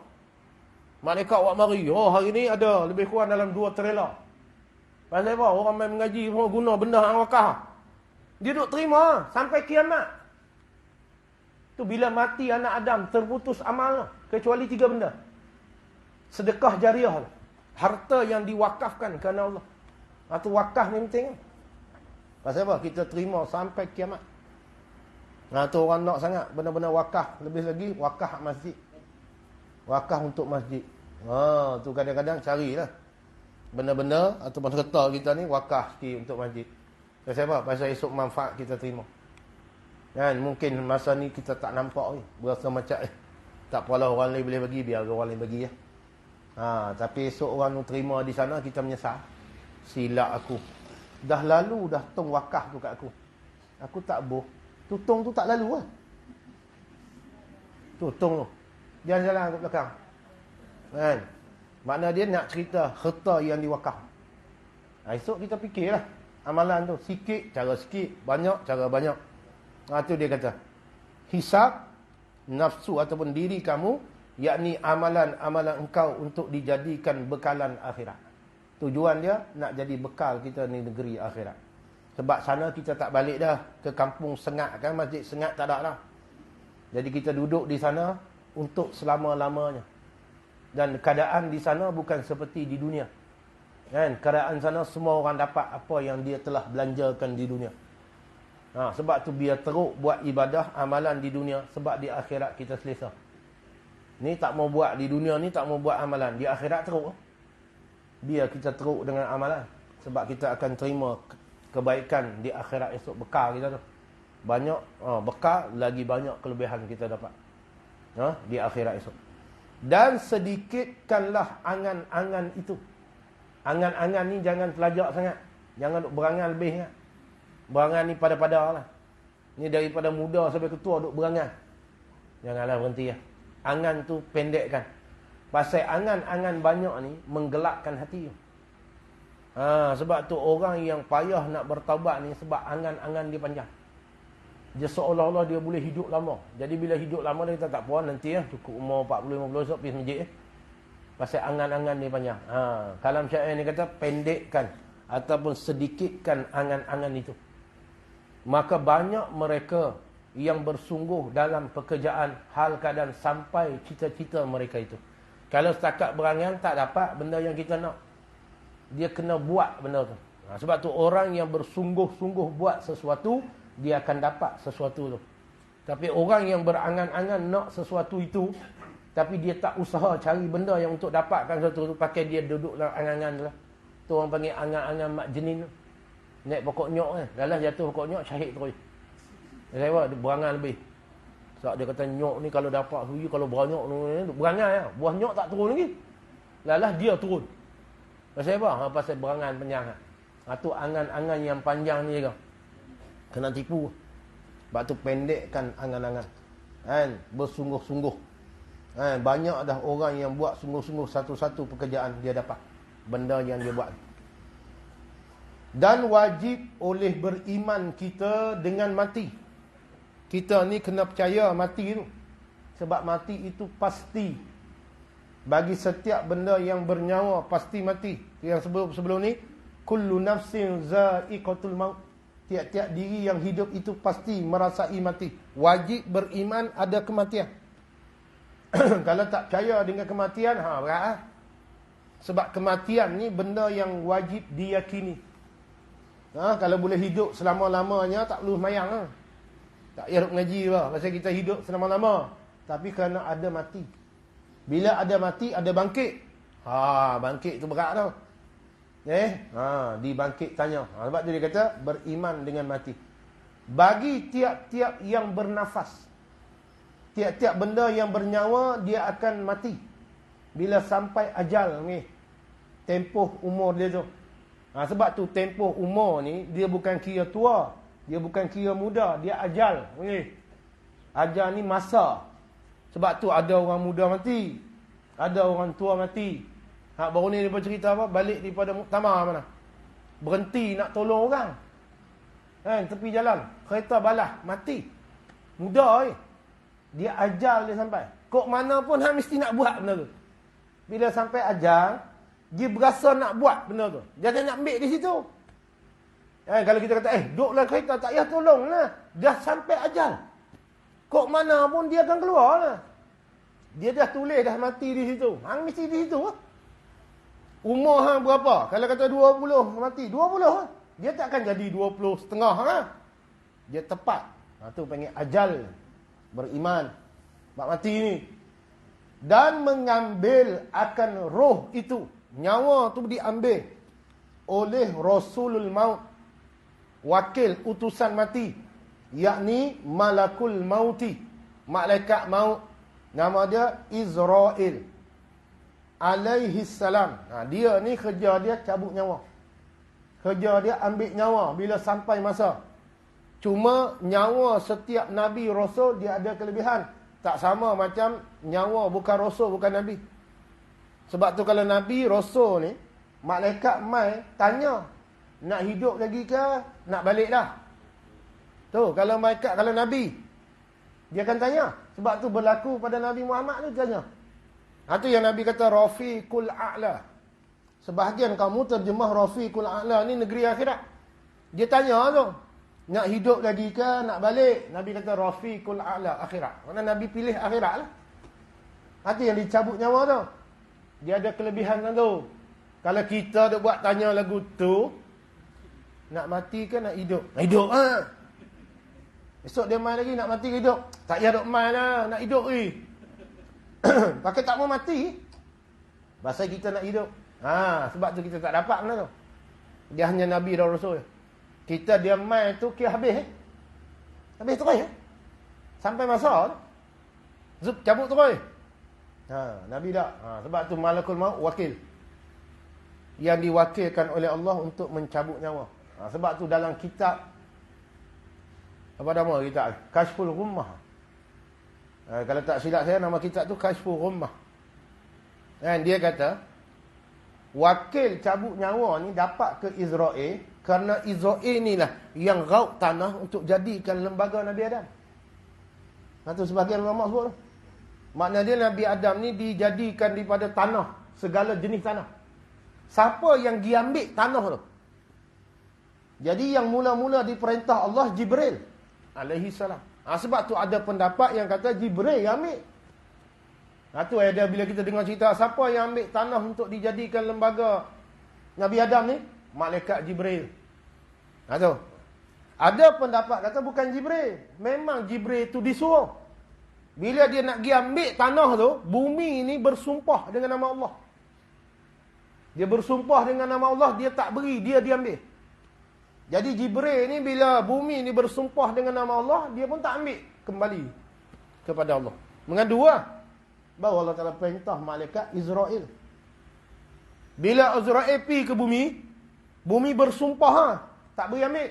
Malaikat buat mari. Hari ni ada lebih kurang dalam 2 trailer. Pasal apa? Orang main mengaji semua guna benda yang wakaf. Dia duk terima sampai kiamat. Tu bila mati anak Adam terputus amal kecuali 3 benda. Sedekah jariah. Harta yang diwakafkan kerana Allah. Tu wakaf ni penting. Pasal apa? Kita terima sampai kiamat. Tu orang nak sangat benda-benda wakaf. Lebih lagi wakaf masjid. Wakaf untuk masjid. Tu kadang-kadang carilah benda-benda ataupun harta kita ni wakaf sikit untuk masjid. Pasal apa? Pasal esok manfaat kita terima. Kan mungkin masa ni kita tak nampak ni. Berasa macam tak apalah orang lain boleh bagi, biar orang lain bagi ya. Tapi esok orang tu terima di sana kita menyesal. Silap aku. Dah lalu dah tong wakaf tu kat aku. Aku tak boh. Tu tong tu tak lalu lah. Tu tong tu. Jalan-jalan kat belakang. Kan? Makna dia nak cerita harta yang diwakaf. Esok kita fikirlah amalan tu. Sikit, cara sikit. Banyak, cara banyak. Tu dia kata. Hisab nafsu ataupun diri kamu. Yakni amalan-amalan engkau untuk dijadikan bekalan akhirat. Tujuan dia nak jadi bekal kita ni negeri akhirat. Sebab sana kita tak balik dah. Ke kampung Sengat kan. Masjid Sengat tak ada dah. Jadi kita duduk di sana untuk selama-lamanya. Dan keadaan di sana bukan seperti di dunia. Kan? Keadaan sana semua orang dapat apa yang dia telah belanjakan di dunia. Sebab tu biar teruk buat ibadah, amalan di dunia. Sebab di akhirat kita selesa. Ni tak mau buat di dunia ni, tak mau buat amalan. Di akhirat teruk. Biar kita teruk dengan amalan. Sebab kita akan terima kebaikan di akhirat esok. Bekal kita tu. Banyak bekal, lagi banyak kelebihan kita dapat. Di akhirat esok. Dan sedikitkanlah angan-angan itu. Angan-angan ni jangan telajak sangat. Jangan duk berangan lebih sangat. Berangan ni pada-pada lah. Ni daripada muda sampai ketua duk berangan. Janganlah berhenti lah. Angan tu pendekkan. Pasal angan-angan banyak ni menggelapkan hati. Sebab tu orang yang payah nak bertaubat ni sebab angan-angan dia panjang. Dia seolah-olah dia boleh hidup lama. Jadi bila hidup lama dia kata tak puan nanti cukup umur 40-50 esok pergi masjid Pasal angan-angan dia panjang. Kalam syair ni kata pendekkan ataupun sedikitkan angan-angan itu. Maka banyak mereka yang bersungguh dalam pekerjaan hal keadaan sampai cita-cita mereka itu. Kalau setakat berangan tak dapat benda yang kita nak. Dia kena buat benda tu. Sebab tu orang yang bersungguh-sungguh buat sesuatu, dia akan dapat sesuatu tu. Tapi orang yang berangan-angan nak sesuatu itu, tapi dia tak usaha cari benda yang untuk dapatkan sesuatu tu, pakai dia duduk dalam angan-angan tu lah. Tu orang panggil angan-angan mak jenin tu. Naik pokok nyok kan. Dalam jatuh pokok nyok, syahid terus. Dia kata, dia berangan lebih. Sebab dia kata nyok ni kalau dapat suyi, kalau beranyok ni, berangan ya. Buah nyok tak turun lagi. Lalah dia turun. Pasal apa? Pasal berangan panjang. Tu angan-angan yang panjang ni juga. Kena tipu. Sebab tu pendekkan angan-angan. Kan? Bersungguh-sungguh. Banyak dah orang yang buat sungguh-sungguh satu-satu pekerjaan dia dapat. Benda yang dia buat. Dan wajib oleh beriman kita dengan mati. Kita ni kena percaya mati tu. Sebab mati itu pasti. Bagi setiap benda yang bernyawa pasti mati. Yang sebelum ni, kullu nafsin za'iqatul maut. Tiap-tiap diri yang hidup itu pasti merasai mati. Wajib beriman ada kematian. Kalau tak percaya dengan kematian, berat lah. Sebab kematian ni benda yang wajib diyakini. Kalau boleh hidup selama-lamanya, tak perlu semayang lah. Tak payah duk mengaji lah. Pasal kita hidup selama-lama. Tapi kerana ada mati. Bila ada mati, ada bangkit. Bangkit tu berat tau. Dibangkit tanya. Sebab tu dia kata, beriman dengan mati. Bagi tiap-tiap yang bernafas, tiap-tiap benda yang bernyawa, dia akan mati. Bila sampai ajal ni, tempoh umur dia tu. Sebab tu tempoh umur ni, dia bukan kira tua. Dia bukan kira muda. Dia ajal. Ajal ni masa. Sebab tu ada orang muda mati. Ada orang tua mati. Baru ni dia bercerita apa? Balik daripada muktamar mana? Berhenti nak tolong orang. Tepi jalan. Kereta balas. Mati. Muda dia ajal dia sampai. Kok mana pun mesti nak buat benda tu. Bila sampai ajal, dia berasa nak buat benda tu. Jangan nak ambil di situ. Kalau kita kata, duduklah kereta, tak payah tolong lah. Dah sampai ajal. Kok mana pun dia akan keluar lah. Dia dah tulis, dah mati di situ. Mesti di situ lah. Umur berapa? Kalau kata 20 mati, 20 dia tak akan jadi 20 setengah lah. Dia tepat. Tu panggil ajal. Beriman. Bak mati ni. Dan mengambil akan roh itu. Nyawa tu diambil oleh Rasulul Maut. Wakil utusan mati. Yakni Malakul Mauti. Malaikat maut. Nama dia Israel. Alaihissalam. Dia ni kerja dia cabut nyawa. Kerja dia ambil nyawa bila sampai masa. Cuma nyawa setiap Nabi Rasul dia ada kelebihan. Tak sama macam nyawa bukan Rasul, bukan Nabi. Sebab tu kalau Nabi Rasul ni, malaikat mai tanya, nak hidup lagi ke, nak balik dah? Tu, kalau malaikat, kalau Nabi, dia akan tanya. Sebab tu berlaku pada Nabi Muhammad tu tanya. Tu yang Nabi kata, Rafiqul A'la. Sebahagian kamu terjemah Rafiqul A'la ni negeri akhirat. Dia tanya tu, nak hidup lagi ke, nak balik? Nabi kata, Rafiqul A'la, akhirat. Mana Nabi pilih akhirat lah. Tu yang dicabut nyawa tu. Dia ada kelebihan tu. Kalau kita dah buat tanya lagu tu, nak mati ke nak hidup? Nak hidup lah. Esok dia main lagi, nak mati ke hidup? Tak payah duk main lah, nak hidup ni. Pakai tak mau mati. Pasal kita nak hidup. Sebab tu kita tak dapat benda tu. Dia hanya Nabi dan Rasul. Kita dia main tu kira habis. Habis terus sampai masa zup cabut terus. Nabi tak. Sebab tu Malakul Maut wakil. Yang diwakilkan oleh Allah untuk mencabut nyawa. Sebab tu dalam kitab, apa nama kitab? Kashful Ghummah. Kalau tak silap saya, nama kitab tu Kashful Ghummah. Dan dia kata, wakil cabut nyawa ni dapat ke Israel, kerana Israel inilah yang raut tanah untuk jadikan lembaga Nabi Adam. Itu sebahagian ulama sebut tu. Makna dia Nabi Adam ni dijadikan daripada tanah, segala jenis tanah. Siapa yang diambil tanah tu? Jadi yang mula-mula diperintah Allah, Jibril alaihi salam. Sebab tu ada pendapat yang kata Jibril yang ambil. Tu ada bila kita dengar cerita siapa yang ambil tanah untuk dijadikan lembaga Nabi Adam ni, malaikat Jibril. Tu. Ada pendapat kata bukan Jibril. Memang Jibril tu disuruh. Bila dia nak pergi ambil tanah tu, bumi ni bersumpah dengan nama Allah. Dia bersumpah dengan nama Allah, dia tak beri, dia diambil. Jadi Jibril ni bila bumi ni bersumpah dengan nama Allah, dia pun tak ambil, kembali kepada Allah. Mengadu lah. Baru Allah Ta'ala perintah malaikat Israel. Bila Israel pergi ke bumi, bumi bersumpah tak beri ambil.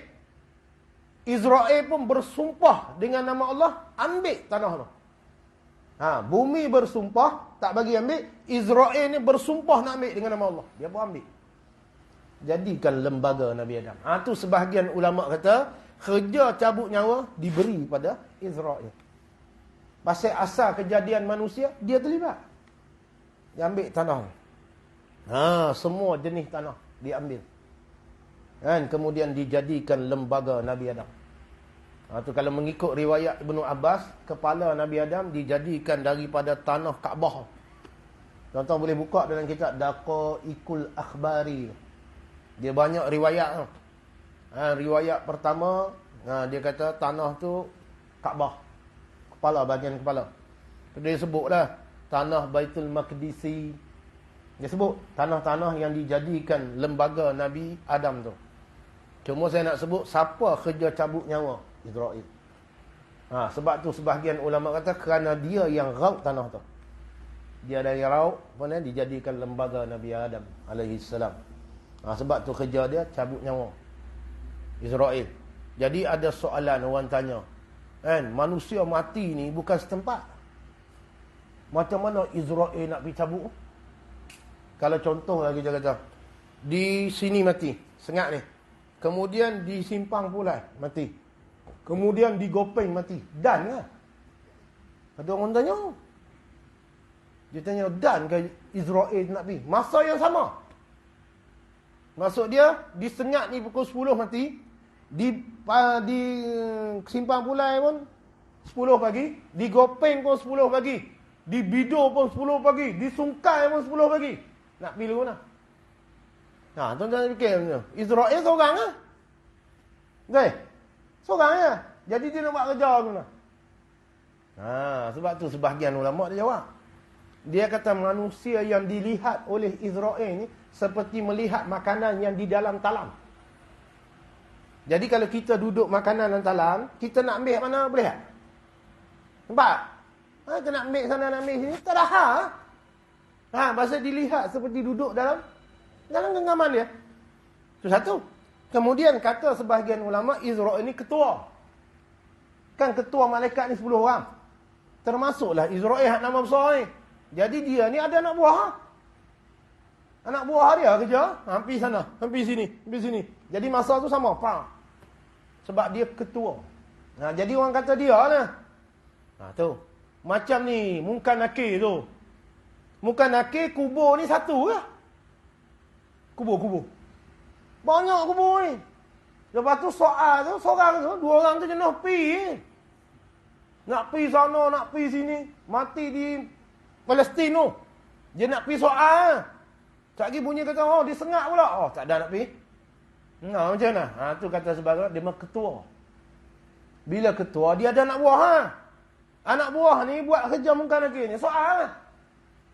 Israel pun bersumpah dengan nama Allah, ambil tanah tu. Bumi bersumpah, tak bagi ambil. Israel ni bersumpah nak ambil dengan nama Allah. Dia pun ambil. Jadikan lembaga Nabi Adam. Tu sebahagian ulama kata, kerja cabut nyawa diberi pada Israel. Pasal asal kejadian manusia, dia terlibat. Dia ambil tanah. Semua jenis tanah diambil. Kan? Kemudian dijadikan lembaga Nabi Adam. Tu kalau mengikut riwayat Ibnu Abbas, kepala Nabi Adam dijadikan daripada tanah Kaabah. Tuan-tuan boleh buka dalam kitab Daqaiqul Akhbari. Dia banyak riwayat. Riwayat pertama, dia kata tanah tu Kaabah. Kepala, bahagian kepala. Dia sebutlah tanah Baitul Maqdisi. Dia sebut tanah-tanah yang dijadikan lembaga Nabi Adam tu. Cuma saya nak sebut siapa kerja cabut nyawa Israel. Sebab tu sebahagian ulama kata kerana dia yang raut tanah tu. Dia dari raut dijadikan lembaga Nabi Adam alaihi salam. Sebab tu kerja dia cabut nyawa Israel. Jadi ada soalan orang tanya, kan, manusia mati ni bukan setempat. Macam mana Israel nak pergi cabut? Kalau contoh lagi dia kata, di sini mati, sengat ni. Kemudian di Simpang Pulai mati. Kemudian di Gopeng mati. Dan lah. Ada orang tanya. Dia tanya, dan ke Israel nak pergi? Masa yang sama. Maksud dia, di Sengat ni pukul 10 mati. Di Simpang Pulai pun 10 pagi. Di Gopeng pun 10 pagi. Di Bido pun 10 pagi. Di Sungkai pun 10 pagi. Nak pergi mana? Tuan-tuan fikir macam Israel seorang lah. Okay? Seorang je. Jadi dia nak buat kerja ke mana? Sebab tu sebahagian ulama dia jawab. Dia kata manusia yang dilihat oleh Israel ni seperti melihat makanan yang di dalam talam. Jadi kalau kita duduk makanan dalam talam, kita nak ambil mana boleh tak? Nampak? Kita nak ambil sana, nak ambil sini, tak ada hal. Pasal dilihat seperti duduk dalam genggaman dia. Itu satu. Kemudian kata sebahagian ulama, Israel ini ketua. Kan ketua malaikat ni 10 orang. Termasuklah Israel yang nama besar ni. Jadi dia ni ada anak buah. Anak buah dia kerja, pergi sana, pergi sini, pergi sini. Jadi masa tu sama, sebab dia ketua. Jadi orang kata dia lah. Tu. Macam ni, Munkar Nakir tu. Munkar Nakir, kubur ni satu lah. Kubur. Banyak kubur ni. Lepas tu soal tu, seorang tu, 2 orang tu jenuh pergi. Nak pergi sana, nak pergi sini. Mati di Palestin tu. Dia nak pergi soal. Tak lagi bunyi kata, dia sengak pula. Tak ada nak pergi. Macam mana? Tu kata sebagai dia memang ketua. Bila ketua, dia ada anak buah. Anak buah ni buat kerja Munkar Nakir ni. Soal lah.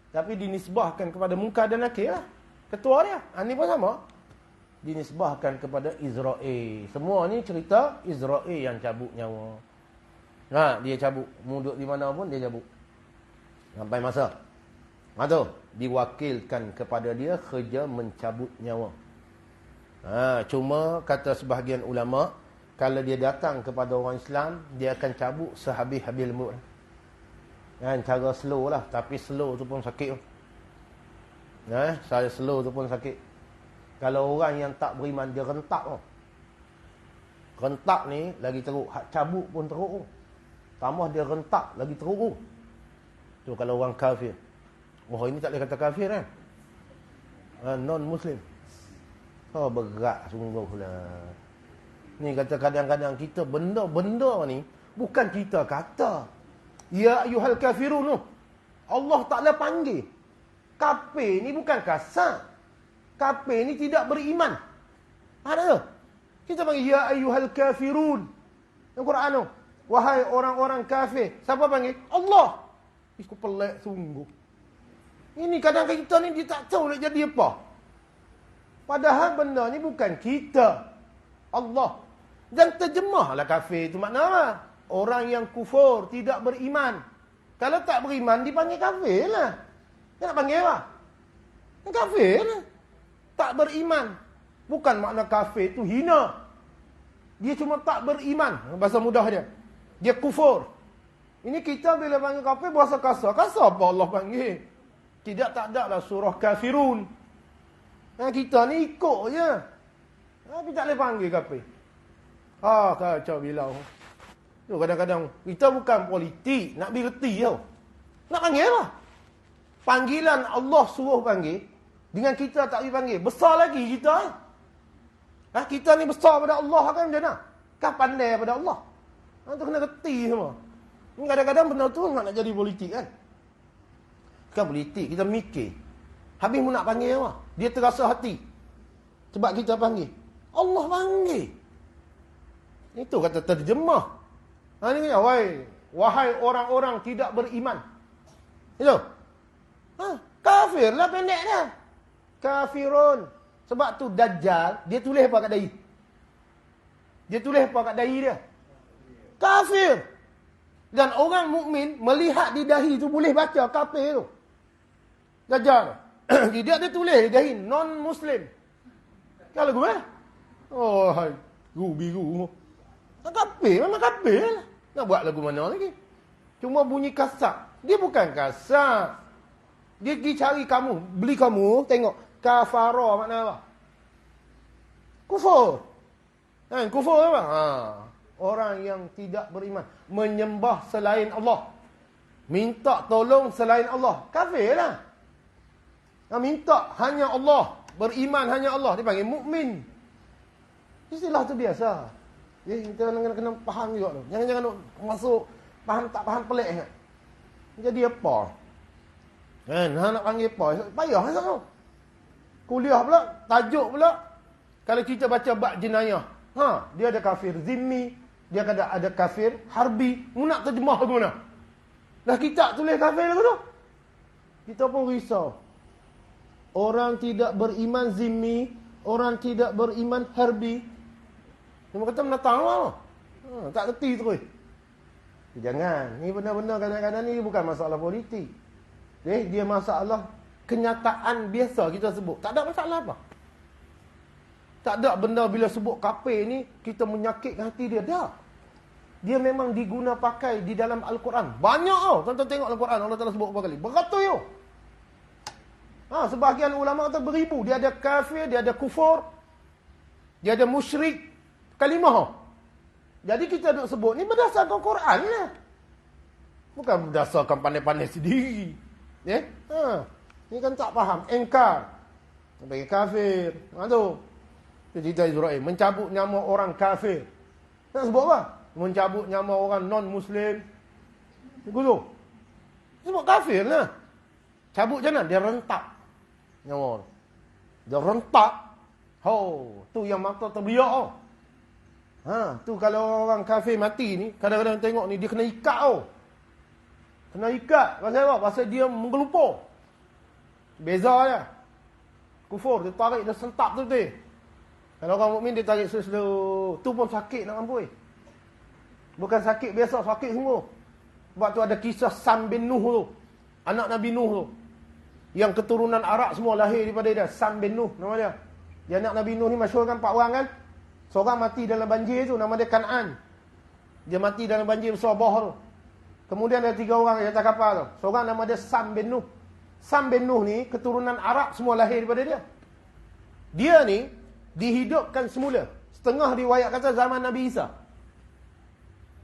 Tapi dinisbahkan kepada Munkar dan Nakir lah. Ketua dia. Ni pun sama. Dinisbahkan kepada Israel. Semua ni cerita Israel yang cabut nyawa. Dia cabut. Muduk di mana pun dia cabut. Sampai masa. Tu. Diwakilkan kepada dia kerja mencabut nyawa. Cuma kata sebahagian ulama, kalau dia datang kepada orang Islam, dia akan cabut sehabis-habis lembut. Cara slow lah. Tapi slow tu pun sakit. Saya slow tu pun sakit. Kalau orang yang tak beriman, dia rentak. Rentak ni lagi teruk. Hak cabut pun teruk. Tambah dia rentak lagi teruk. Tu kalau orang kafir. Ini tak boleh kata kafir kan? Non-Muslim. Berat sungguh lah. Ni kata kadang-kadang kita benda-benda ni bukan kita kata. Ya ayyuhal kafirun. Allah Ta'ala panggil. Kafir ni bukan kasar. Kafir ni tidak beriman. Ada. Kita panggil ya ayyuhal kafirun. Dalam Quran tu. Wahai orang-orang kafir. Siapa panggil? Allah. Itu pelik sungguh. Ini kadang-kadang kita ni dia tak tahu nak jadi apa. Padahal benda ni bukan kita. Allah. Dan terjemahlah kafir itu makna apa? Orang yang kufur, tidak beriman. Kalau tak beriman, dipanggil kafir lah. Dia nak panggil apa? Kafir lah. Tak beriman. Bukan makna kafir itu hina. Dia cuma tak beriman. Bahasa mudah dia. Dia kufur. Ini kita bila panggil kafir, bahasa kasar. Kasar apa Allah panggil? Tidak, tak ada lah surah kafirun. Kita ni ikut je. Tapi tak boleh panggil kafir. Kacau bilau. Tu kadang-kadang kita bukan politik, nak berhenti tau. Nak panggil lah. Panggilan Allah suruh panggil, dengan kita tak boleh panggil. Besar lagi kita. Kita ni besar pada Allah kan macam mana? Kan pandai pada Allah. Tu kena reti semua. Kadang-kadang benda tu nak jadi politik kan. Kan politik, kita mikir. Habis mu nak panggil apa? Dia terasa hati. Sebab kita panggil. Allah panggil. Itu kata terjemah. Ini wahai orang-orang tidak beriman. Itu. Kafir lah pendek dia. Kafirun. Sebab tu Dajjal, dia tulis apa kat dahi? Dia tulis apa kat dahi dia? Kafir. Dan orang mukmin melihat di dahi tu boleh baca kafir tu. Dajjal. Dia tulis di dahi non-muslim. Kalau gue hai. Biru. Kafir, memang kafir lah. Nak buat lagu mana lagi? Cuma bunyi kasar. Dia bukan kasar. Dia pergi cari kamu. Beli kamu, tengok. Kafara makna apa? Kufur. Kufur apa? Orang yang tidak beriman. Menyembah selain Allah. Minta tolong selain Allah. Kafir lah. Minta hanya Allah. Beriman hanya Allah. Dia panggil mukmin. Istilah tu biasa. Kita kena faham juga tu. Jangan masuk faham tak faham pelik ingat. Jadi apa? Nak panggil apa? Payah sangat tu. Kuliah pula, tajuk pula. Kalau kita baca bab jenayah, dia ada kafir zimmi, dia ada kafir harbi. Mu nak terjemah ke mana? Dah kita tulis kafir lagu tu. Kita pun risau. Orang tidak beriman zimmi, orang tidak beriman harbi. Dia kata menatang lah. Tak kerti terus. Jangan. Ni benda-benda kadang-kadang ni bukan masalah politik. Dia masalah kenyataan biasa kita sebut. Tak ada masalah apa. Tak ada benda bila sebut kafir ni, kita menyakitkan hati dia. Tak. Dia memang diguna pakai di dalam Al-Quran. Banyak tau. Tonton tengok Al-Quran. Allah Ta'ala sebut berapa kali. Beratus yo. Sebahagian ulama kata beribu. Dia ada kafir, dia ada kufur, dia ada musyrik. Kalimah. Jadi kita duk sebut ni berdasarkan Quran lah. Bukan berdasarkan pandai-pandai sendiri. Ni kan tak faham. Engkar. Bagi kafir. Tu. Cerita Israel. Mencabut nama orang kafir. Nak sebut apa? Mencabut nama orang non-Muslim. Begitu. Sebut kafir lah. Cabut je nak. Dia rentak. Nyawa. Dia rentak. Tu yang mata terberiak. Tu kalau orang kafir mati ni, kadang-kadang tengok ni, dia kena ikat Kena ikat. Pasal apa? Pasal dia menggelupur. Beza je. Kufur, dia tarik, dia sentap tu. Kalau orang mukmin dia tarik slow-slow. Tu pun sakit nak mampui. Bukan sakit biasa, sakit sungguh. Sebab tu ada kisah Sam bin Nuh tu. Anak Nabi Nuh tu. Yang keturunan Arab semua lahir daripada dia. Sam bin Nuh nama dia. Dia anak Nabi Nuh ni masyhur kan 4 orang kan? Seorang mati dalam banjir tu, nama dia Kan'an. Dia mati dalam banjir besar Bah tu. Kemudian ada 3 orang di atas kapal tu. Seorang nama dia Sam bin Nuh. Sam bin Nuh ni, keturunan Arab semua lahir daripada dia. Dia ni, dihidupkan semula. Setengah riwayat kata zaman Nabi Isa.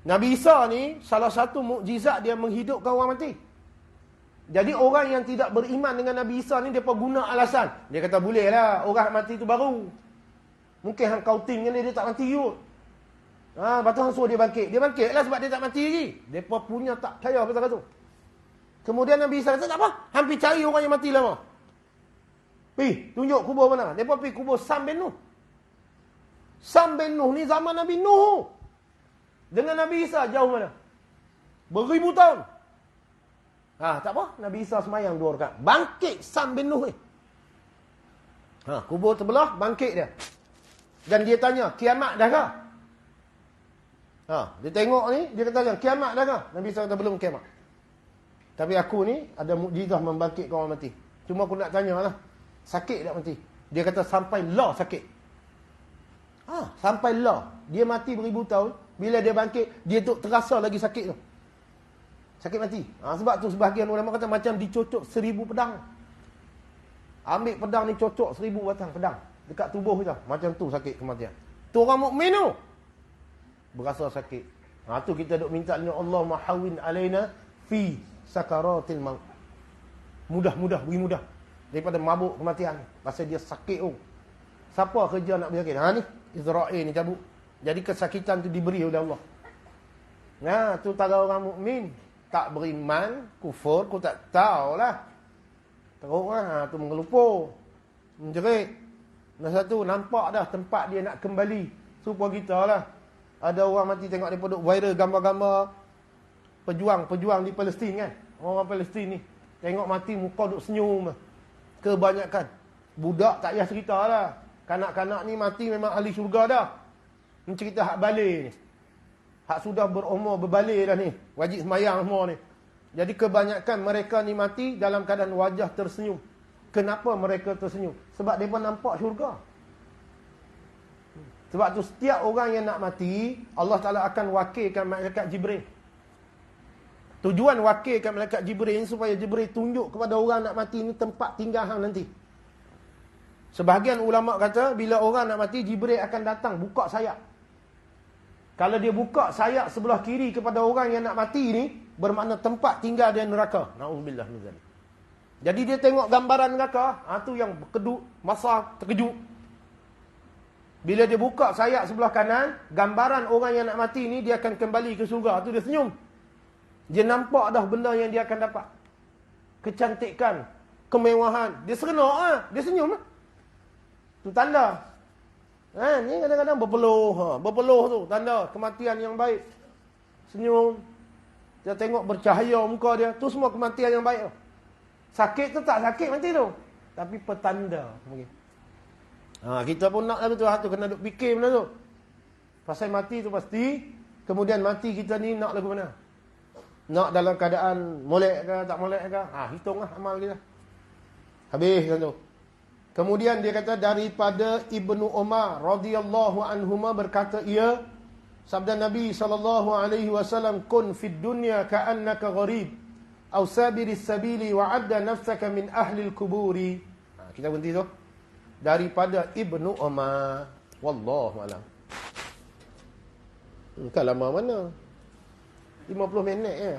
Nabi Isa ni, salah satu mukjizat dia menghidupkan orang mati. Jadi orang yang tidak beriman dengan Nabi Isa ni, dia pun guna alasan. Dia kata, boleh lah, orang mati tu baru. Mungkin hang kauting ni dia tak mati kot. Lepas tu hang suruh dia bangkit. Dia bangkit lah sebab dia tak mati lagi. Mereka punya tak percaya pasal tu. Kemudian Nabi Isa kata, tak apa. Hang pergi cari orang yang mati lama. Pergi, tunjuk kubur mana. Mereka pergi kubur Sam bin Nuh. Sam bin Nuh ni zaman Nabi Nuh. Dengan Nabi Isa jauh mana? Beribu tahun. Tak apa. Nabi Isa semayang 2 rakaat. Bangkit Sam bin Nuh ni. Kubur terbelah, bangkit dia. Dan dia tanya, kiamat dah kah? Dia tengok ni, dia kata, kiamat dah kah? Nabi Isa kata, belum kiamat. Tapi aku ni, ada mukjizat membangkitkan orang mati. Cuma aku nak tanya lah, sakit tak mati? Dia kata, sampai lah sakit. Sampai lah. Dia mati beribu tahun, bila dia bangkit, dia tu terasa lagi sakit tu. Sakit mati. Sebab tu sebahagian ulama kata, macam dicocok 1000 pedang. Ambil pedang ni cocok 1000 batang pedang dekat tubuh kita. Macam tu sakit kematian. Tu orang mukmin tu. berasa sakit. Tu kita duk minta dengan Allah mahawin alaina fi sakaratil maut. Mudah-mudah, beri mudah daripada mabuk kematian. Pasal dia sakit Siapa kerja nak beri sakit? Ni Israel ni cabut. Jadi kesakitan tu diberi oleh Allah. Tu tara orang mukmin tak beriman, kufur, aku tak tahulah. Teruk tu mengelupur, menjerit. Nombor satu, nampak dah tempat dia nak kembali. Supaya kita lah. Ada orang mati tengok dia duk viral gambar-gambar pejuang di Palestin kan. Orang Palestin ni tengok mati muka duk senyum. Kebanyakan budak tak payah cerita lah. Kanak-kanak ni mati memang ahli syurga dah. Ni cerita hak balik ni. Hak sudah berumur berbalik dah ni. Wajib semayang semua ni. Jadi kebanyakan mereka ni mati dalam keadaan wajah tersenyum. Kenapa mereka tersenyum? Sebab mereka nampak syurga. Sebab tu setiap orang yang nak mati, Allah Ta'ala akan wakilkan malaikat Jibril. Tujuan wakilkan malaikat Jibril ni supaya Jibril tunjuk kepada orang nak mati ni tempat tinggal hang nanti. Sebahagian ulama kata bila orang nak mati, Jibril akan datang buka sayap. Kalau dia buka sayap sebelah kiri kepada orang yang nak mati ni, bermakna tempat tinggal dia neraka. Na'udzubillah min zalik. Jadi dia tengok gambaran neraka, tu yang berkedut, masa terkejut. Bila dia buka sayap sebelah kanan, gambaran orang yang nak mati ni dia akan kembali ke surga. Tu dia senyum. Dia nampak dah benda yang dia akan dapat. Kecantikan, kemewahan. Dia serenok dia senyum Tu tanda. Ni kadang-kadang berpeluh tu tanda kematian yang baik. Senyum. Dia tengok bercahaya muka dia, tu semua kematian yang baik tu. Sakit tu tak sakit mati tu, tapi petanda mungkin. Kita pun nak lagu tu, kena duk fikir benda tu. Pasal mati tu pasti, kemudian mati kita ni nak lagu mana? Nak dalam keadaan molek ke, tak molek ke? Hitunglah amal kita. Habis kan tu. Kemudian dia kata daripada Ibnu Umar radhiyallahu anhuma berkata ia sabda Nabi SAW, kun fid dunya ka'annaka gharib aw sabiris sabili wa adda nafsaka min ahli al-kuburi. Kita berhenti tu. Daripada Ibnu Umar, wallahu alam. Tak lama mana? 50 minit je.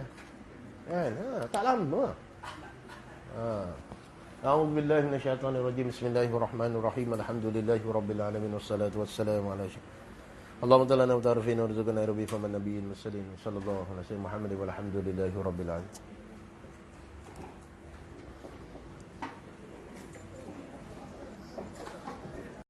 Kan? Tak lama. A'udzubillahi minasyaitonirrajim. Bismillahirrahmanirrahim. Alhamdulillahirabbil alamin wassalatu wassalamu ala Allahumma ta'ala wa ta'arifina wa rizqana rabbi faman nabiyyin mursalin sallallahu alaihi wasallam Muhammadin walhamdulillahi rabbil alamin.